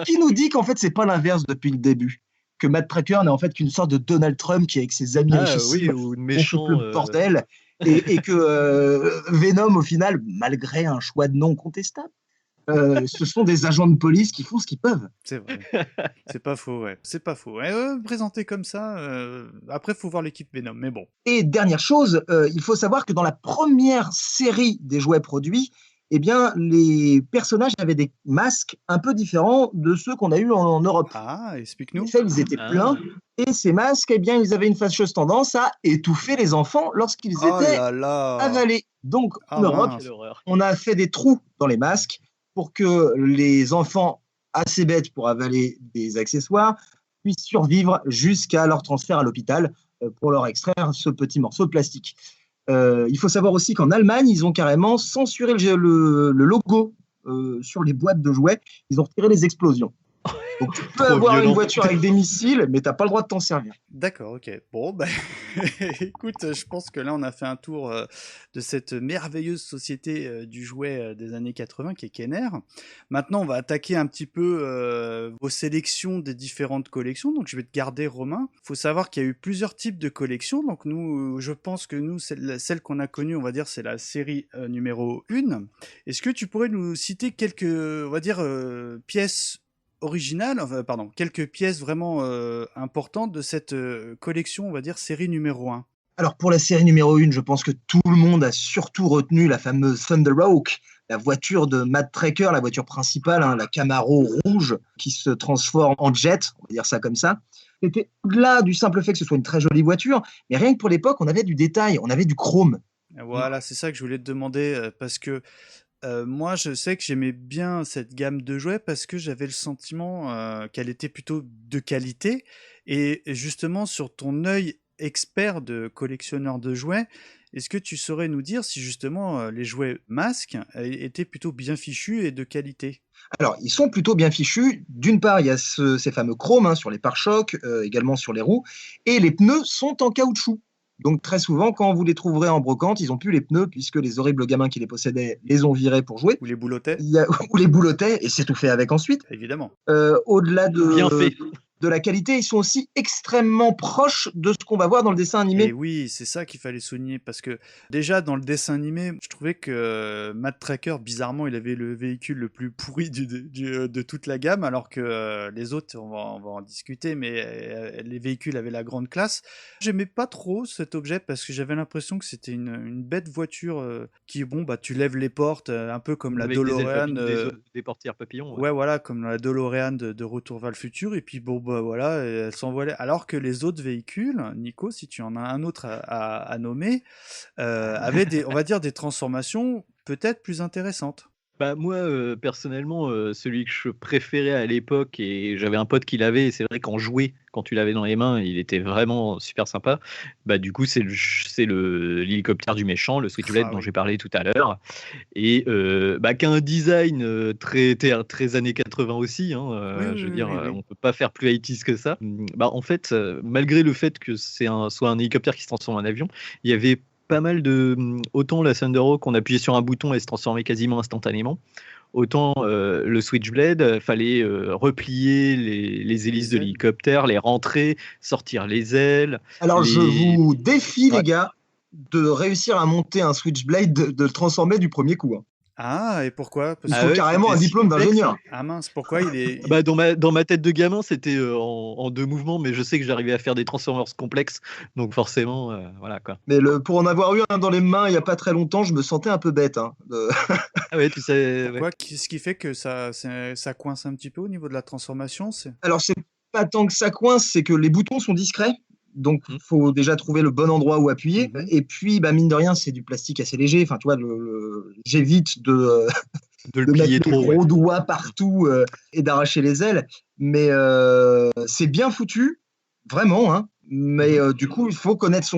Qui nous dit qu'en fait c'est pas l'inverse depuis le début, que Matt Tracker n'est en fait qu'une sorte de Donald Trump qui avec ses amis Ah richissimes oui, ou on méchant. fout le bordel, et que Venom au final, malgré un choix de nom contestable, ce sont des agents de police qui font ce qu'ils peuvent. C'est vrai. C'est pas faux, ouais. C'est pas faux. Ouais, présenté comme ça, après, faut voir l'équipe Venom, mais bon. Et dernière chose, il faut savoir que dans la première série des jouets produits, eh bien, les personnages avaient des masques un peu différents de ceux qu'on a eus en Europe. Ah, En explique-nous. effet, ils étaient pleins, et ces masques, eh bien, ils avaient une fâcheuse tendance à étouffer les enfants lorsqu'ils Oh étaient là là! avalés. Donc, Ah, en Europe, mince. Quelle horreur. on a fait des trous dans les masques pour que les enfants assez bêtes pour avaler des accessoires puissent survivre jusqu'à leur transfert à l'hôpital pour leur extraire ce petit morceau de plastique. Il faut savoir aussi qu'en Allemagne, ils ont carrément censuré le logo sur les boîtes de jouets. Ils ont retiré les explosions. Donc, tu peux Trop avoir violent. une voiture avec des missiles, mais tu n'as pas le droit de t'en servir. D'accord, ok. Bon, bah, écoute, je pense que là, on a fait un tour de cette merveilleuse société du jouet des années 80 qui est Kenner. Maintenant, on va attaquer un petit peu vos sélections des différentes collections. Donc, je vais te garder, Romain. Il faut savoir qu'il y a eu plusieurs types de collections. Donc, nous, je pense que nous, celle qu'on a connue, on va dire, c'est la série numéro 1. Est-ce que tu pourrais nous citer quelques, on va dire, pièces originales, enfin, pardon, quelques pièces vraiment importantes de cette collection, on va dire, série numéro 1. Alors, pour la série numéro 1, je pense que tout le monde a surtout retenu la fameuse Thunderhawk, la voiture de Matt Tracker, la voiture principale, hein, la Camaro rouge qui se transforme en jet, on va dire ça comme ça. C'était au-delà du simple fait que ce soit une très jolie voiture, mais rien que pour l'époque, on avait du détail, on avait du chrome. Voilà, c'est ça que je voulais te demander, parce que moi, je sais que j'aimais bien cette gamme de jouets parce que j'avais le sentiment qu'elle était plutôt de qualité. Et justement, sur ton œil expert de collectionneur de jouets, est-ce que tu saurais nous dire si justement les jouets masques étaient plutôt bien fichus et de qualité? Alors, ils sont plutôt bien fichus. D'une part, il y a ces fameux chromes hein, sur les pare-chocs, également sur les roues, et les pneus sont en caoutchouc. Donc très souvent, quand vous les trouverez en brocante, ils n'ont plus les pneus puisque les horribles gamins qui les possédaient les ont virés pour jouer. Ou les boulottets? Ou les boulottaient, et c'est tout fait avec ensuite. Évidemment. Au-delà de... Bien fait. de la qualité, ils sont aussi extrêmement proches de ce qu'on va voir dans le dessin animé. Et oui, c'est ça qu'il fallait souligner parce que déjà dans le dessin animé, je trouvais que Matt Tracker, bizarrement, il avait le véhicule le plus pourri de toute la gamme, alors que les autres, on va en discuter, mais les véhicules avaient la grande classe. J'aimais pas trop cet objet parce que j'avais l'impression que c'était une bête voiture qui, bon, bah tu lèves les portes, un peu comme la Avec des ailes DeLorean. des portières papillons. Ouais, voilà, comme la DeLorean de Retour vers le futur, et puis bon, bah voilà, elle s'envolait. Alors que les autres véhicules, Nico, si tu en as un autre à nommer, avaient on va dire, des transformations peut-être plus intéressantes. Bah moi, personnellement, celui que je préférais à l'époque, et j'avais un pote qui l'avait, et c'est vrai qu'en jouet, quand tu l'avais dans les mains, il était vraiment super sympa. Bah du coup, c'est l'hélicoptère du méchant, le Switchblade Ah dont oui. j'ai parlé tout à l'heure, et bah, qui a un design très années 80 aussi. Hein, Oui, je veux oui, dire, oui, oui. on peut pas faire plus 80s que ça. Bah en fait, malgré le fait que soit un hélicoptère qui se transforme en avion, il y avait pas mal de autant la Thunderhawk, on appuyait sur un bouton et se transformait quasiment instantanément. Autant le Switchblade, fallait replier les hélices de ailes. l'hélicoptère, les rentrer, sortir les ailes. Alors, je vous défie, Ouais. les gars, de réussir à monter un Switchblade, de le transformer du premier coup. Hein. Ah, et pourquoi? Parce Il que... faut ouais, carrément un c'était si diplôme complexe. d'ingénieur. Ah mince, pourquoi il est... Bah, dans ma tête de gamin, c'était en 2 mouvements, mais je sais que j'arrivais à faire des Transformers complexes, donc forcément, voilà quoi. Mais pour en avoir eu un dans les mains il n'y a pas très longtemps, je me sentais un peu bête. Hein, Ah ouais, tu sais. Pourquoi? Ce qui fait que ça coince un petit peu au niveau de la transformation, c'est... Alors, c'est pas tant que ça coince, c'est que les boutons sont discrets. Donc, il Mhm. faut déjà trouver le bon endroit où appuyer. Mhm. Et puis, bah, mine de rien, c'est du plastique assez léger. Enfin, tu vois, j'évite de De le mettre plier les trop. gros Ouais. doigts partout et d'arracher les ailes. Mais c'est bien foutu, vraiment. Hein. Mais du coup, il faut connaître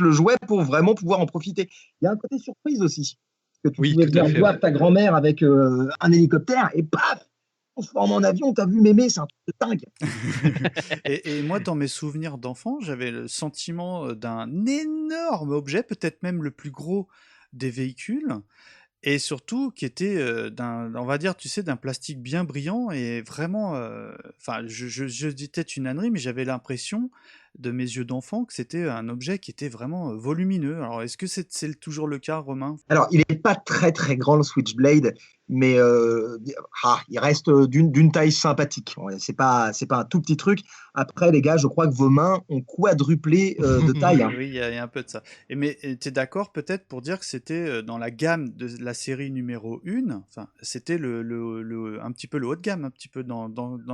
le jouet pour vraiment pouvoir en profiter. Il y a un côté surprise aussi. Que tu Oui, pouvais tout à venir fait, voir ouais. ta grand-mère avec un hélicoptère et paf, transforme en avion. T'as vu mémé, c'est un truc de dingue. Et moi, dans mes souvenirs d'enfant, j'avais le sentiment d'un énorme objet, peut-être même le plus gros des véhicules, et surtout qui était on va dire, tu sais, d'un plastique bien brillant et vraiment, enfin, je dis peut-être une ânerie, mais j'avais l'impression de mes yeux d'enfant que c'était un objet qui était vraiment volumineux. Alors, est-ce que c'est toujours le cas, Romain? Alors, il n'est pas très très grand le Switchblade, mais il reste d'une taille sympathique. Ouais, c'est pas un tout petit truc. Après, les gars, je crois que vos mains ont quadruplé de taille. Hein. Oui, il y a un peu de ça. Mais tu es d'accord peut-être pour dire que c'était dans la gamme de la série numéro 1, enfin, c'était un petit peu le haut de gamme, un petit peu dans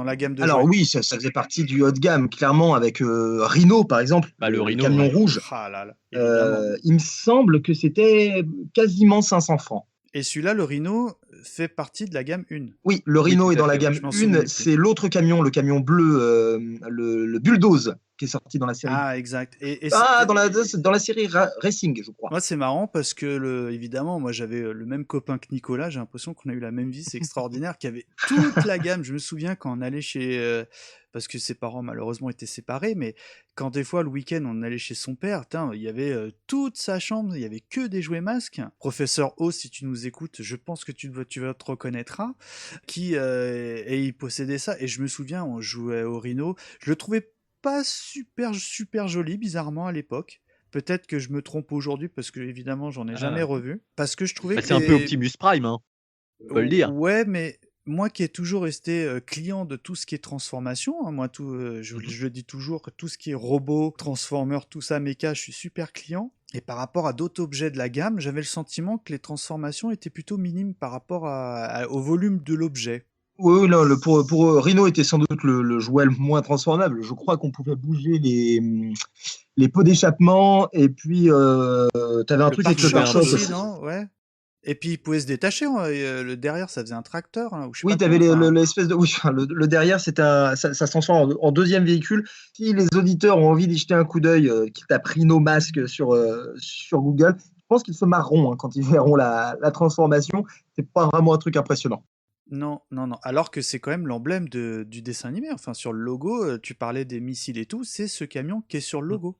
la gamme de Alors jouets. oui, ça faisait partie du haut de gamme, clairement, avec Rhino, par exemple, Bah, le Rhino, camion ouais. rouge. Ah là là, évidemment. Il me semble que c'était quasiment 500 francs. Et celui-là, le Rhino, fait partie de la gamme 1. Oui, le Oui, Rhino tout est à dans la fait, gamme je m'en souvenais 1, plus. c'est l'autre camion, le camion bleu, le Bulldoze, qui est sorti dans la série. Ah, exact. Et Ah, dans la série Racing, je crois. moi, c'est marrant parce que, évidemment, moi, j'avais le même copain que Nicolas. J'ai l'impression qu'on a eu la même vie. C'est extraordinaire. Qu'il y avait toute la gamme. Je me souviens quand on allait chez... parce que ses parents, malheureusement, étaient séparés. Mais quand des fois, le week-end, on allait chez son père, il y avait toute sa chambre. Il y avait que des jouets masques. Professeur O, si tu nous écoutes, je pense que tu vas te reconnaîtras. Et il possédait ça. Et je me souviens, on jouait au Rhino. Je le trouvais pas super joli, bizarrement, à l'époque. Peut-être que je me trompe aujourd'hui parce que évidemment j'en ai jamais revu. Parce que je trouvais Bah, que c'est un peu Optimus Prime, hein. On peut le dire. Ouais, mais moi qui ai toujours resté client de tout ce qui est transformation, hein, moi je le dis toujours, que tout ce qui est robot, transformers, tout ça, méca, je suis super client. Et par rapport à d'autres objets de la gamme, j'avais le sentiment que les transformations étaient plutôt minimes par rapport au volume de l'objet. Oui, non, pour Rhino était sans doute le jouet le moins transformable. Je crois qu'on pouvait bouger les pots d'échappement et puis t'avais un truc avec le pare-choc pare-choc aussi, aussi. non? Ouais. Et puis il pouvait se détacher, hein, et, le derrière ça faisait un tracteur, hein, ou je sais Oui, pas t'avais comment, enfin, l'espèce de. Oui, enfin, le derrière, ça se transforme en deuxième véhicule. Si les auditeurs ont envie d'y jeter un coup d'œil, qui tape Rhino masque sur Google, je pense qu'ils se marreront hein, quand ils verront la transformation. C'est pas vraiment un truc impressionnant. Non. Alors que c'est quand même l'emblème du dessin animé. Enfin, sur le logo, tu parlais des missiles et tout, c'est ce camion qui est sur le logo.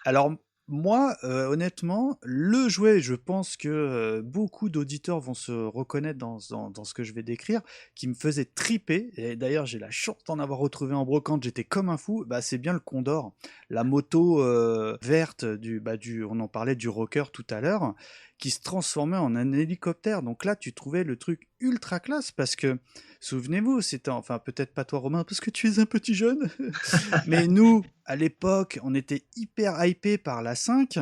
Alors, Moi, honnêtement, le jouet, je pense que beaucoup d'auditeurs vont se reconnaître dans ce que je vais décrire, qui me faisait triper, et d'ailleurs j'ai la chance d'en avoir retrouvé en brocante, j'étais comme un fou, bah, c'est bien le Condor, la moto verte, on en parlait du rocker tout à l'heure, qui se transformait en un hélicoptère. Donc là, tu trouvais le truc ultra classe, parce que, souvenez-vous, c'était, enfin peut-être pas toi Romain, parce que tu es un petit jeune, mais nous, à l'époque, on était hyper hypés par la 5,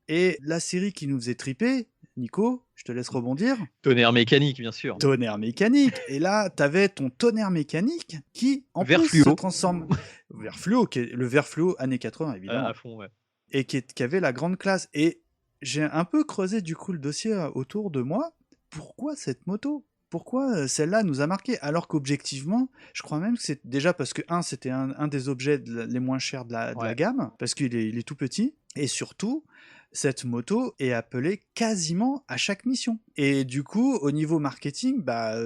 et la série qui nous faisait triper, Nico, je te laisse rebondir. Tonnerre mécanique, bien sûr. Tonnerre mécanique. Et là, t'avais ton tonnerre mécanique qui, en Vert plus, fluo. se transforme. Vert fluo, le vert fluo années 80, évidemment. À fond, ouais. Et qui avait la grande classe. Et j'ai un peu creusé du coup le dossier autour de moi. Pourquoi cette moto ? Pourquoi celle-là nous a marqué ? Alors qu'objectivement, je crois même que c'est déjà parce que, c'était un des objets les moins chers de la gamme, parce qu'il est tout petit. Et surtout, cette moto est appelée quasiment à chaque mission. Et du coup, au niveau marketing,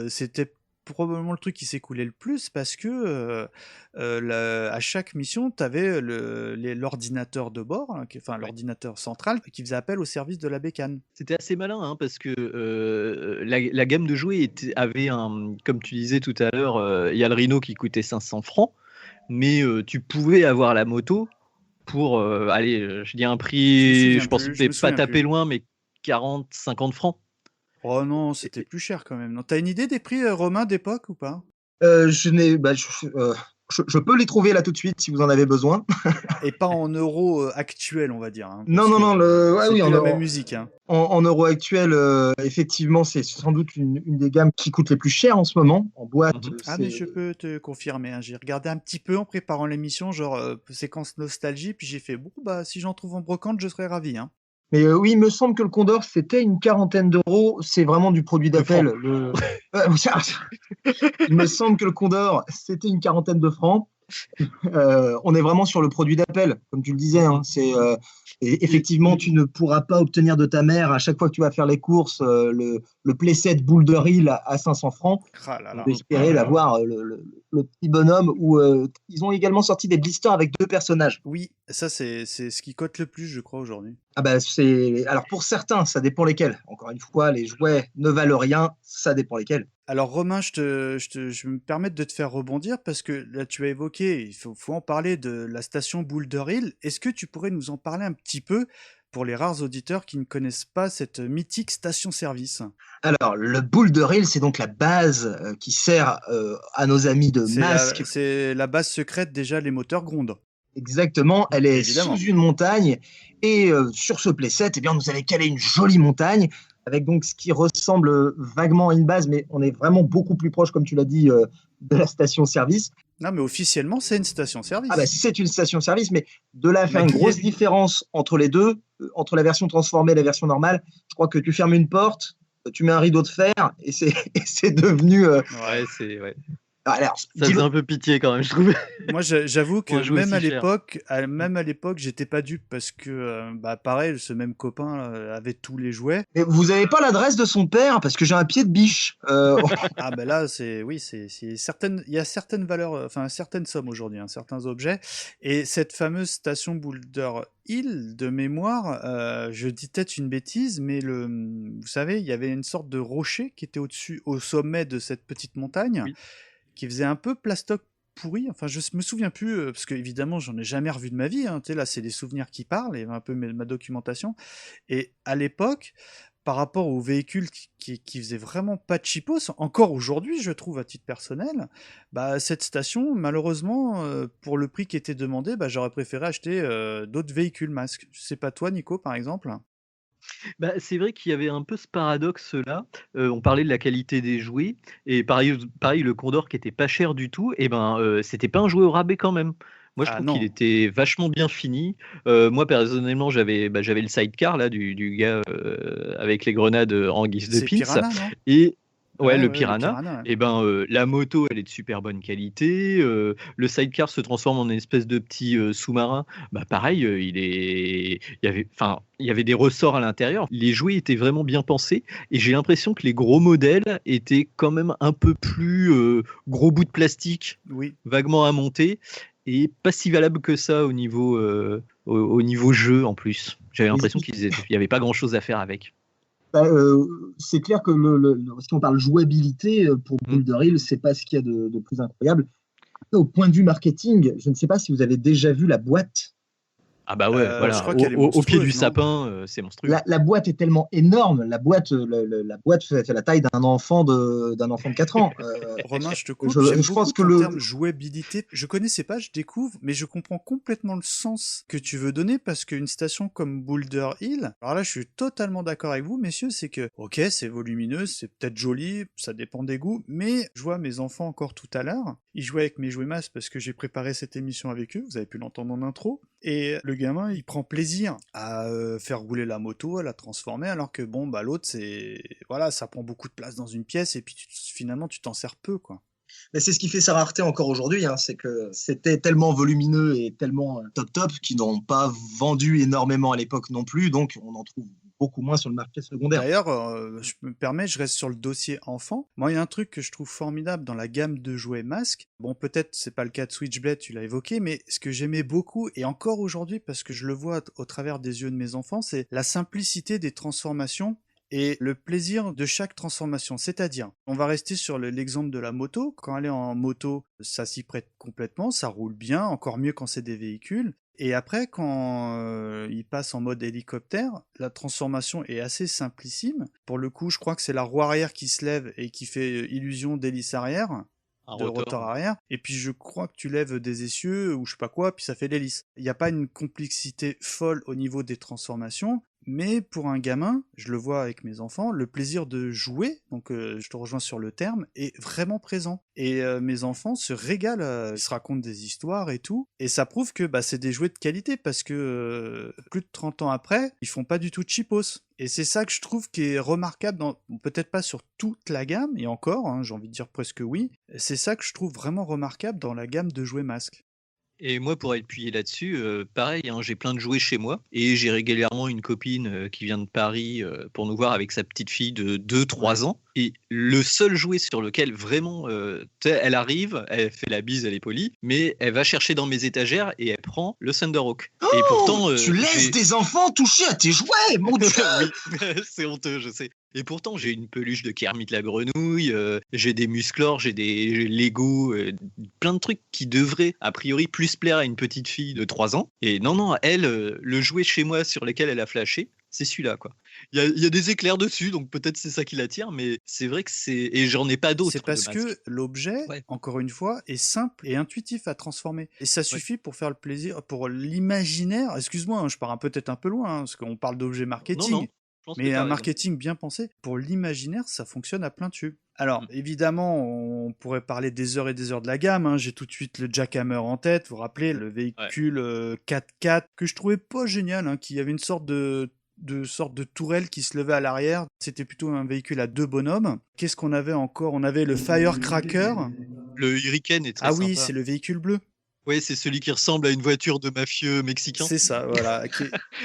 c'était probablement le truc qui s'écoulait le plus, parce que à chaque mission, tu avais l'ordinateur de bord, l'ordinateur central, qui faisait appel au service de la bécane. C'était assez malin, hein, parce que la gamme de jouets avait comme tu disais tout à l'heure, il y a le Rhino qui coûtait 500 francs, mais tu pouvais avoir la moto pour, je dis un prix, je pense que tu pas taper loin, mais 40, 50 francs. Oh non, c'était plus cher quand même. T'as une idée des prix romains d'époque ou pas ? Je peux les trouver là tout de suite si vous en avez besoin. Et pas en euros actuels, on va dire. Hein, non, c'est en la même musique. Hein. En euros actuels, effectivement, c'est sans doute une des gammes qui coûte les plus chères en ce moment. En boîte. Mais je peux te confirmer. Hein, j'ai regardé un petit peu en préparant l'émission, genre séquence nostalgie, puis j'ai fait si j'en trouve en brocante, je serais ravi. Hein. Mais oui, il me semble que le Condor, c'était une 40aine d'euros. C'est vraiment du produit d'appel. Il me semble que le Condor, c'était une 40aine de francs. On est vraiment sur le produit d'appel, comme tu le disais. Hein. Et effectivement, tu ne pourras pas obtenir de ta mère, à chaque fois que tu vas faire les courses, le playset boule de riz à 500 francs. On peut espérer d'avoir le petit bonhomme où ils ont également sorti des blisters avec 2 personnages. Oui, ça c'est ce qui cote le plus, je crois, aujourd'hui. Alors pour certains, ça dépend lesquels. Encore une fois, les jouets ne valent rien, ça dépend lesquels. Alors Romain, je me permets de te faire rebondir, parce que là tu as évoqué, il faut en parler de la station Boulder Hill. Est-ce que tu pourrais nous en parler un petit peu pour les rares auditeurs qui ne connaissent pas cette mythique station-service ? Alors, le Boulder Hill, c'est donc la base qui sert à nos amis de Masque. C'est la base secrète, déjà, les moteurs grondent. Exactement, elle est sous une montagne, et sur ce playset, nous avez calé une jolie montagne, avec donc ce qui ressemble vaguement à une base, mais on est vraiment beaucoup plus proche, comme tu l'as dit, de la station-service. Non, mais officiellement, c'est une station-service. C'est une station-service, mais de là à faire une grosse différence entre les deux, entre la version transformée et la version normale, je crois que tu fermes une porte, tu mets un rideau de fer, et c'est devenu... Alors, ça faisait un peu pitié quand même, je trouvais. Moi, j'avoue que même à l'époque, j'étais pas dupe, parce que, pareil, ce même copain avait tous les jouets. Mais vous avez pas l'adresse de son père, parce que j'ai un pied de biche. Là, il y a certaines valeurs, certaines sommes aujourd'hui, hein, certains objets. Et cette fameuse station Boulder Hill, de mémoire, je dis peut-être une bêtise, mais vous savez, il y avait une sorte de rocher qui était au sommet de cette petite montagne. Oui. Qui faisait un peu plastoc pourri. Enfin, je me souviens plus, parce que évidemment, j'en ai jamais revu de ma vie. Hein. Tu sais, là, c'est des souvenirs qui parlent, et un peu ma documentation. Et à l'époque, par rapport aux véhicules qui faisaient vraiment pas de cheapos, encore aujourd'hui, je trouve, à titre personnel, cette station, malheureusement, pour le prix qui était demandé, j'aurais préféré acheter d'autres véhicules masques. C'est pas toi, Nico, par exemple ? C'est vrai qu'il y avait un peu ce paradoxe-là. On parlait de la qualité des jouets, et pareil le Condor qui était pas cher du tout, c'était pas un jouet au rabais quand même. Moi, je trouve qu'il était vachement bien fini. Moi, personnellement, j'avais le sidecar là, du gars avec les grenades en guise de pince. Piranha, non ? Et le Piranha. Et la moto, elle est de super bonne qualité. Le sidecar se transforme en une espèce de petit sous-marin. Pareil, il y avait des ressorts à l'intérieur. Les jouets étaient vraiment bien pensés. Et j'ai l'impression que les gros modèles étaient quand même un peu plus gros bouts de plastique, vaguement à monter. et pas si valable que ça au niveau, au niveau jeu en plus. J'avais Mais l'impression qu'il n'y avait pas grand-chose à faire avec. c'est clair que si on parle jouabilité, pour Boulder Hill, c'est pas ce qu'il y a de plus incroyable. Après, au point de vue marketing, je ne sais pas si vous avez déjà vu la boîte. Ah bah ouais, Je voilà, crois qu'elle est au pied du monstrueuse, non sapin, c'est monstrueux. La boîte est tellement énorme, la boîte fait la taille d'un enfant de 4 ans. Romain, je te coupe. Je J'aime pense beaucoup que ton terme jouabilité. Je connaissais pas, je découvre, mais je comprends complètement le sens que tu veux donner parce qu'une station comme Boulder Hill, alors là, je suis totalement d'accord avec vous, messieurs, c'est que, ok, c'est volumineux, c'est peut-être joli, ça dépend des goûts, mais je vois mes enfants encore tout à l'heure, ils jouaient avec mes jouets masses parce que j'ai préparé cette émission avec eux, vous avez pu l'entendre en intro, et le gamin, il prend plaisir à faire rouler la moto, à la transformer, alors que bon, bah l'autre, voilà, ça prend beaucoup de place dans une pièce et puis finalement, tu t'en sers peu, quoi. Mais c'est ce qui fait sa rareté encore aujourd'hui, hein, c'est que c'était tellement volumineux et tellement top qu'ils n'ont pas vendu énormément à l'époque non plus, donc on en trouve beaucoup moins sur le marché secondaire. D'ailleurs, je me permets, je reste sur le dossier enfant. Moi, il y a un truc que je trouve formidable dans la gamme de jouets masques. Bon, peut-être c'est pas le cas de Switchblade, tu l'as évoqué, mais ce que j'aimais beaucoup, et encore aujourd'hui, parce que je le vois au travers des yeux de mes enfants, c'est la simplicité des transformations et le plaisir de chaque transformation. C'est-à-dire, on va rester sur l'exemple de la moto. Quand elle est en moto, ça s'y prête complètement, ça roule bien, encore mieux quand c'est des véhicules. Et après, quand il passe en mode hélicoptère, la transformation est assez simplissime. Pour le coup, je crois que c'est la roue arrière qui se lève et qui fait illusion d'hélice arrière, de rotor arrière. Et puis je crois que tu lèves des essieux ou je sais pas quoi, puis ça fait l'hélice. Il n'y a pas une complexité folle au niveau des transformations. Mais pour un gamin, je le vois avec mes enfants, le plaisir de jouer, donc je te rejoins sur le terme, est vraiment présent. Et mes enfants se régalent, ils se racontent des histoires et tout. Et ça prouve que c'est des jouets de qualité parce que plus de 30 ans après, ils font pas du tout de cheapos. Et c'est ça que je trouve qui est remarquable, peut-être pas sur toute la gamme, et encore, hein, j'ai envie de dire presque oui, c'est ça que je trouve vraiment remarquable dans la gamme de jouets masques. Et moi, pour appuyer là-dessus, pareil, hein, j'ai plein de jouets chez moi et j'ai régulièrement une copine qui vient de Paris pour nous voir avec sa petite fille de 2-3 ans. Et le seul jouet sur lequel vraiment, elle arrive, elle fait la bise, elle est polie, mais elle va chercher dans mes étagères et elle prend le Thunderhawk. Et pourtant, tu laisses tes enfants toucher à tes jouets, mon Dieu. Oui, c'est honteux, je sais. Et pourtant, j'ai une peluche de Kermit la grenouille, j'ai des musclors, j'ai des Lego, plein de trucs qui devraient, a priori, plus plaire à une petite fille de 3 ans. Et non, elle, le jouet chez moi sur lequel elle a flashé, c'est celui-là, quoi. Il y a des éclairs dessus, donc peut-être c'est ça qui l'attire, mais c'est vrai que c'est... Et j'en ai pas d'autres. C'est parce que l'objet, encore une fois, est simple et intuitif à transformer. Et ça suffit pour faire le plaisir, pour l'imaginaire. Excuse-moi, hein, je pars peut-être un peu loin, hein, parce qu'on parle d'objet marketing. Non. Mais un marketing bien pensé, pour l'imaginaire, ça fonctionne à plein tube. Alors, évidemment, on pourrait parler des heures et des heures de la gamme. Hein. J'ai tout de suite le Jackhammer en tête. Vous vous rappelez, le véhicule 4x4 que je trouvais pas génial, hein, qui avait une sorte de tourelle qui se levait à l'arrière. C'était plutôt un véhicule à 2 bonhommes. Qu'est-ce qu'on avait encore ? On avait le Firecracker. Le Hurricane est très sympa. Ah oui, c'est le véhicule bleu. Oui, c'est celui qui ressemble à une voiture de mafieux mexicain. C'est ça, voilà.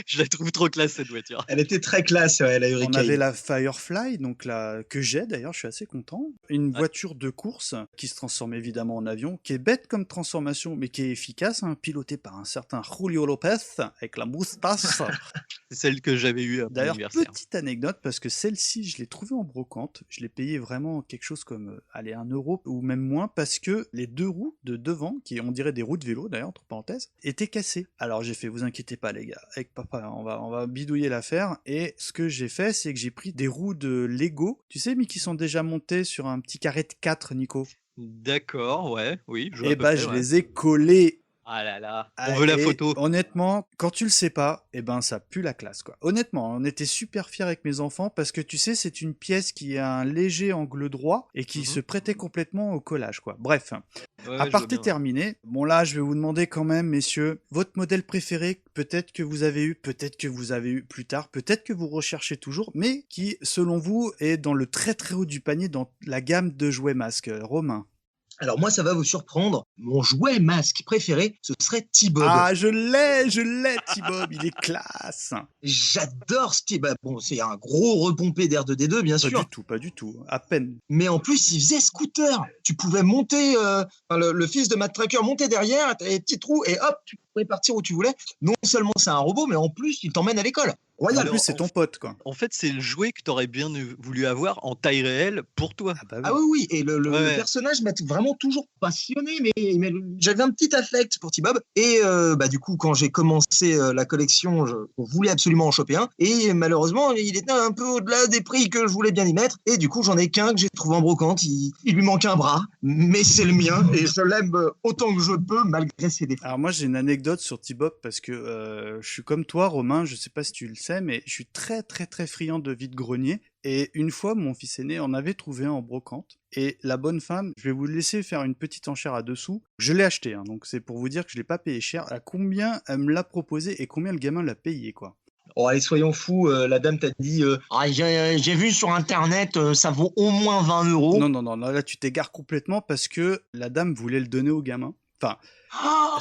Je la trouve trop classe, cette voiture. Elle était très classe, la Hurricane. On avait la Firefly, donc que j'ai d'ailleurs, je suis assez content. Une voiture de course qui se transforme évidemment en avion, qui est bête comme transformation, mais qui est efficace, hein, pilotée par un certain Julio Lopez, avec la moustache. C'est celle que j'avais eue à mon D'ailleurs, anniversaire. petite anecdote, parce que celle-ci, je l'ai trouvée en brocante. Je l'ai payée vraiment quelque chose comme, 1 € ou même moins, parce que les 2 roues de devant, qui on dirait des roues de vélo d'ailleurs, entre parenthèses, étaient cassées. Alors j'ai fait, vous inquiétez pas les gars, avec papa, on va bidouiller l'affaire. Et ce que j'ai fait, c'est que j'ai pris des roues de Lego, tu sais, mais qui sont déjà montées sur un petit carré de 4, Nico. D'accord, oui. Et je les ai collées. Ah là là, on veut la photo. Honnêtement, quand tu le sais pas, ça pue la classe, quoi. Honnêtement, on était super fiers avec mes enfants parce que tu sais, c'est une pièce qui a un léger angle droit et qui se prêtait complètement au collage, quoi. Bref, aparté terminé. Bon là, je vais vous demander quand même, messieurs, votre modèle préféré, peut-être que vous avez eu plus tard, peut-être que vous recherchez toujours, mais qui, selon vous, est dans le très très haut du panier dans la gamme de jouets masques. Romain. Alors moi, ça va vous surprendre. Mon jouet masque préféré, ce serait T-Bob. Ah, je l'ai, T-Bob, il est classe. J'adore ce T-Bob. Bon, c'est un gros repompé d'R2D2, bien sûr. Pas du tout, à peine. Mais en plus, il faisait scooter. Tu pouvais monter, le fils de Matt Tracker montait derrière, t'avais des petits trous, et hop, tu pouvais partir où tu voulais. Non seulement c'est un robot, mais en plus, il t'emmène à l'école. En Royal. plus, c'est ton pote, quoi. En fait, c'est le jouet que t'aurais bien voulu avoir en taille réelle pour toi. Ah bah oui. Ah oui, et le Ouais. personnage m'a vraiment toujours passionné, mais j'avais un petit affect pour T-Bob. Et du coup, quand j'ai commencé la collection, on voulait absolument en choper un. Et malheureusement, il était un peu au-delà des prix que je voulais bien y mettre. Et du coup, j'en ai qu'un que j'ai trouvé en brocante. Il lui manque un bras, mais c'est le mien. Et je l'aime autant que je peux, malgré ses défauts. Alors moi, j'ai une anecdote sur T-Bob parce que je suis comme toi, Romain, je sais pas si tu le sais, mais je suis très très très friand de vide-grenier. Et une fois, mon fils aîné en avait trouvé un en brocante. Et la bonne femme, je vais vous laisser faire une petite enchère à dessous. Je l'ai acheté, hein, donc c'est pour vous dire que je l'ai pas payé cher. À combien elle me l'a proposé et combien le gamin l'a payé, quoi. Oh, allez, soyons fous, la dame t'a dit j'ai vu sur internet, ça vaut au moins 20 €. Non, là tu t'égares complètement parce que la dame voulait le donner au gamin. Enfin,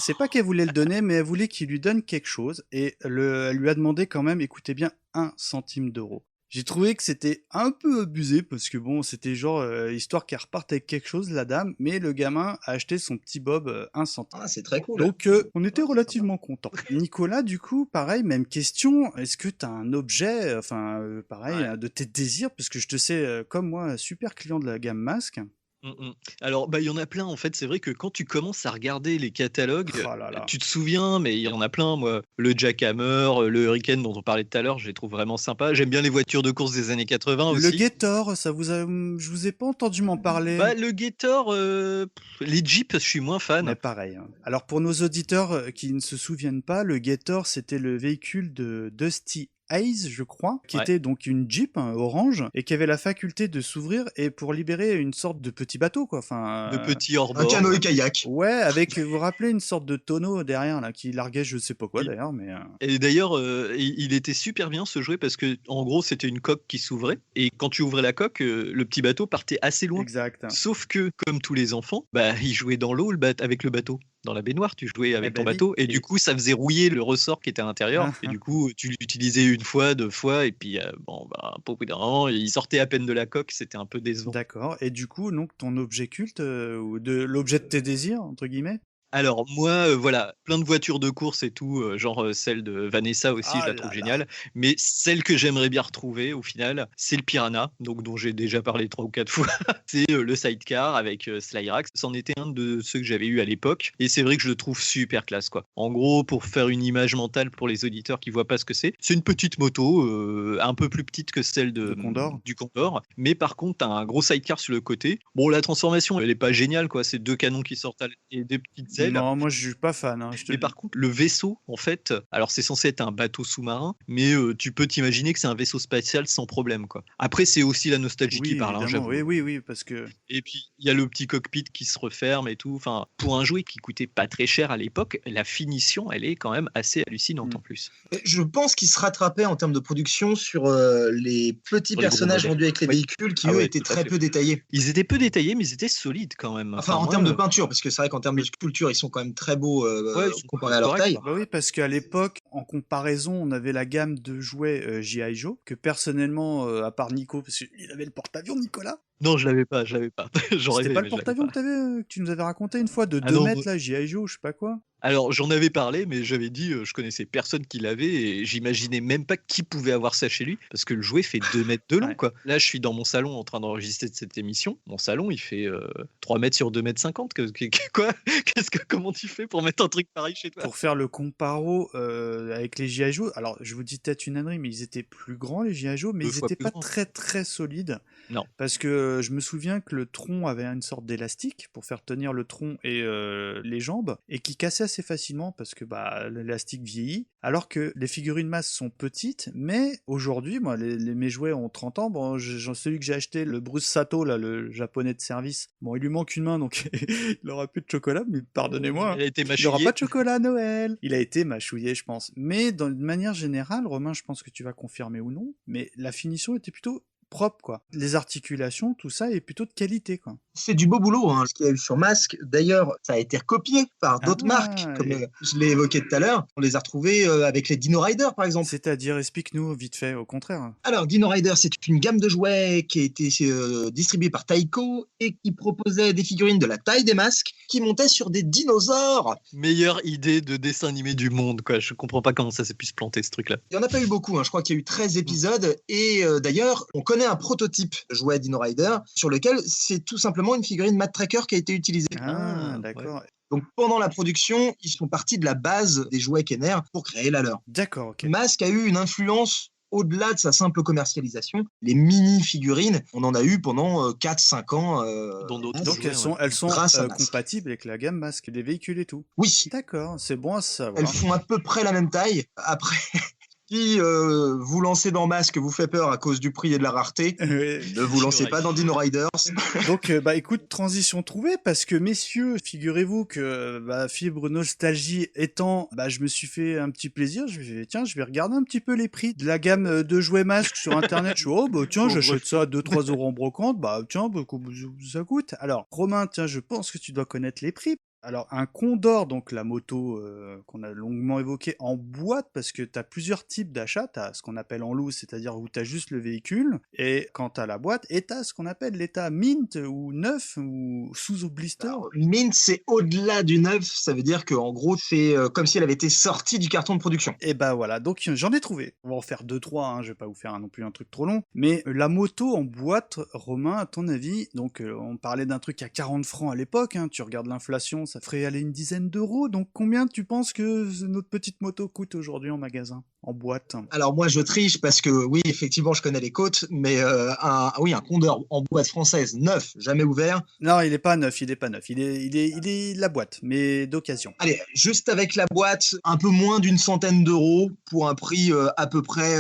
c'est pas qu'elle voulait le donner, mais elle voulait qu'il lui donne quelque chose. Et elle lui a demandé quand même, écoutez bien, 1 centime d'euro. J'ai trouvé que c'était un peu abusé parce que bon, c'était genre histoire qu'elle reparte avec quelque chose, la dame, mais le gamin a acheté son petit Bob 1 centime. Ah, c'est très cool. Donc on était relativement contents. Nicolas, du coup, pareil, même question. Est-ce que t'as un objet, pareil, de tes désirs, parce que je te sais, comme moi, super client de la gamme masque. Alors, il y en a plein en fait. C'est vrai que quand tu commences à regarder les catalogues, Oh là là. tu te souviens, mais il y en a plein. Moi, le Jackhammer, le Hurricane dont on parlait tout à l'heure, je les trouve vraiment sympas. J'aime bien les voitures de course des années 80 aussi. Le Gator, je vous ai pas entendu m'en parler. Le Gator, les Jeeps, je suis moins fan. Mais pareil. Hein. Alors pour nos auditeurs qui ne se souviennent pas, le Gator, c'était le véhicule de Dusty Hayes, je crois, qui était donc une Jeep orange et qui avait la faculté de s'ouvrir et pour libérer une sorte de petit bateau, quoi. Enfin, De petits hors Un canoë-kayak. Ouais, avec, vous vous rappelez, une sorte de tonneau derrière là qui larguait je sais pas quoi Oui. d'ailleurs, mais. Et d'ailleurs, il était super bien ce jouet parce que en gros c'était une coque qui s'ouvrait et quand tu ouvrais la coque, le petit bateau partait assez loin. Exact. Sauf que, comme tous les enfants, ils jouaient dans l'eau avec le bateau. Dans la baignoire, tu jouais avec ton oui. bateau et du coup ça faisait rouiller le ressort qui était à l'intérieur et du coup tu l'utilisais une fois, 2 fois et puis au bout d'un moment il sortait à peine de la coque, c'était un peu décevant. D'accord. Et du coup, donc ton objet culte ou de l'objet de tes désirs entre guillemets. Alors moi, voilà, plein de voitures de course et tout, celle de Vanessa aussi, Ah je la là trouve là. géniale. Mais celle que j'aimerais bien retrouver au final, c'est le Piranha, donc dont j'ai déjà parlé 3 ou 4 fois. C'est, le sidecar avec, Slyrax. C'en était un de ceux que j'avais eu à l'époque et c'est vrai que je le trouve super classe, quoi. En gros, pour faire une image mentale pour les auditeurs qui voient pas ce que c'est une petite moto, un peu plus petite que celle De Condor. du Condor, mais par contre, tu as un gros sidecar sur le côté. Bon, la transformation, elle est pas géniale, quoi, c'est 2 canons qui sortent et des petites ailes. Non, moi je suis pas fan. Hein, je te Mais le par contre, le vaisseau, en fait, alors c'est censé être un bateau sous-marin, mais tu peux t'imaginer que c'est un vaisseau spatial sans problème, quoi. Après, c'est aussi la nostalgie oui, qui parle, hein, évidemment. j'avoue. Oui, parce que. Et puis, il y a le petit cockpit qui se referme et tout. Enfin, pour un jouet qui coûtait pas très cher à l'époque, la finition, elle est quand même assez hallucinante en plus. Je pense qu'il se rattrapait en termes de production sur les petits Sur les personnages gros modèles. vendus avec les Oui. véhicules qui, Ah eux, ouais, étaient tout à très fait. peu détaillés. Ils étaient peu détaillés, mais ils étaient solides quand même. Enfin, en moi, termes de peinture, parce que c'est vrai qu'en termes de sculpture, ils sont quand même très beaux Ouais, ils sont comparé à leur corrects, taille. quoi. Bah oui, parce qu'à l'époque, en comparaison, on avait la gamme de jouets G.I. Joe, que personnellement, à part Nico, parce qu'il avait le porte-avions, Nicolas. Non, je l'avais pas. J'en C'était rêvais, pas mais le je l'avais porte-avions pas. que tu nous avais raconté une fois, de 2 non, mètres, là, G.I. Joe, je sais pas quoi. Alors, j'en avais parlé, mais j'avais dit, je connaissais personne qui l'avait et j'imaginais même pas qui pouvait avoir ça chez lui, parce que le jouet fait 2 mètres de long, Ouais. quoi. Là, je suis dans mon salon en train d'enregistrer cette émission. Mon salon, il fait 3 mètres sur 2 mètres 50. Quoi? Comment tu fais pour mettre un truc pareil chez toi? Pour faire le comparo avec les G.I. Joe, alors je vous dis peut-être une ânerie, mais ils étaient plus grands, les G.I. Joe, mais 2 ils fois étaient plus pas grands. très très solides. Non. Parce que je me souviens que le tronc avait une sorte d'élastique pour faire tenir le tronc et les jambes, et qui cassait assez facilement parce que l'élastique vieillit. Alors que les figurines masses sont petites, mais aujourd'hui, moi, mes jouets ont 30 ans. Bon, celui que j'ai acheté, le Bruce Sato, là, le japonais de service, bon, il lui manque une main, donc il aura plus de chocolat, mais pardonnez-moi. Il a été Il n'aura mâchouillé. pas de chocolat à Noël. Il a été mâchouillé, je pense. Mais d'une manière générale, Romain, je pense que tu vas confirmer ou non, mais la finition était plutôt propre, quoi. Les articulations, tout ça est plutôt de qualité, quoi. C'est du beau boulot, ce qu'il y a eu sur Mask. D'ailleurs, ça a été recopié par d'autres marques, comme je l'ai évoqué tout à l'heure. On les a retrouvés avec les Dino Riders, par exemple. C'est-à-dire, explique-nous vite fait, au contraire. Alors, Dino Riders, c'est une gamme de jouets qui a été distribuée par Taiko et qui proposait des figurines de la taille des masques qui montaient sur des dinosaures. Meilleure idée de dessin animé du monde, quoi. Je comprends pas comment ça s'est pu se planter, ce truc-là. Il n'y en a pas eu beaucoup, je crois qu'il y a eu 13 épisodes. Et d'ailleurs, on connaît un prototype de jouet Dino Rider sur lequel c'est tout simplement une figurine Matt Tracker qui a été utilisée. Ah, d'accord. Ouais. Donc pendant la production, ils sont partis de la base des jouets Kenner pour créer la leur. D'accord, ok. Mask a eu une influence au-delà de sa simple commercialisation. Les mini-figurines, on en a eu pendant 4-5 ans. Dans d'autres Donc jouets, elles sont Grâce à Mask. compatibles avec la gamme Mask, des véhicules et tout. Oui, D'accord, c'est bon à savoir. elles font à peu près la même taille. Après, si vous lancez dans Mask vous fait peur à cause du prix et de la rareté, ne vous lancez pas dans Dino Riders. Donc, écoute, transition trouvée, parce que messieurs, figurez-vous que Fibre Nostalgie étant, je me suis fait un petit plaisir. Je vais regarder un petit peu les prix de la gamme de jouets Mask sur Internet. Je suis j'achète ça à 2-3 euros en brocante. Combien ça coûte. Alors, Romain, je pense que tu dois connaître les prix. Alors, un Condor, donc la moto qu'on a longuement évoquée en boîte, parce que tu as plusieurs types d'achats. Tu as ce qu'on appelle en loose, c'est-à-dire où tu as juste le véhicule, et quand tu as la boîte, et tu as ce qu'on appelle l'état mint, ou neuf, ou sous blister. Alors, mint, c'est au-delà du neuf, ça veut dire qu'en gros, c'est comme si elle avait été sortie du carton de production. Et voilà, donc j'en ai trouvé. On va en faire 2-3, je vais pas vous faire non plus un truc trop long. Mais la moto en boîte, Romain, à ton avis, donc on parlait d'un truc à 40 francs à l'époque, tu regardes l'inflation, ça ferait aller une dizaine d'euros. Donc combien tu penses que notre petite moto coûte aujourd'hui en magasin, en boîte? Alors moi je triche parce que oui effectivement je connais les côtes, mais un Condor en boîte française neuf, jamais ouvert. Non, il est pas neuf. Il est la boîte, mais d'occasion. Allez, juste avec la boîte, un peu moins d'une centaine d'euros pour un prix à peu près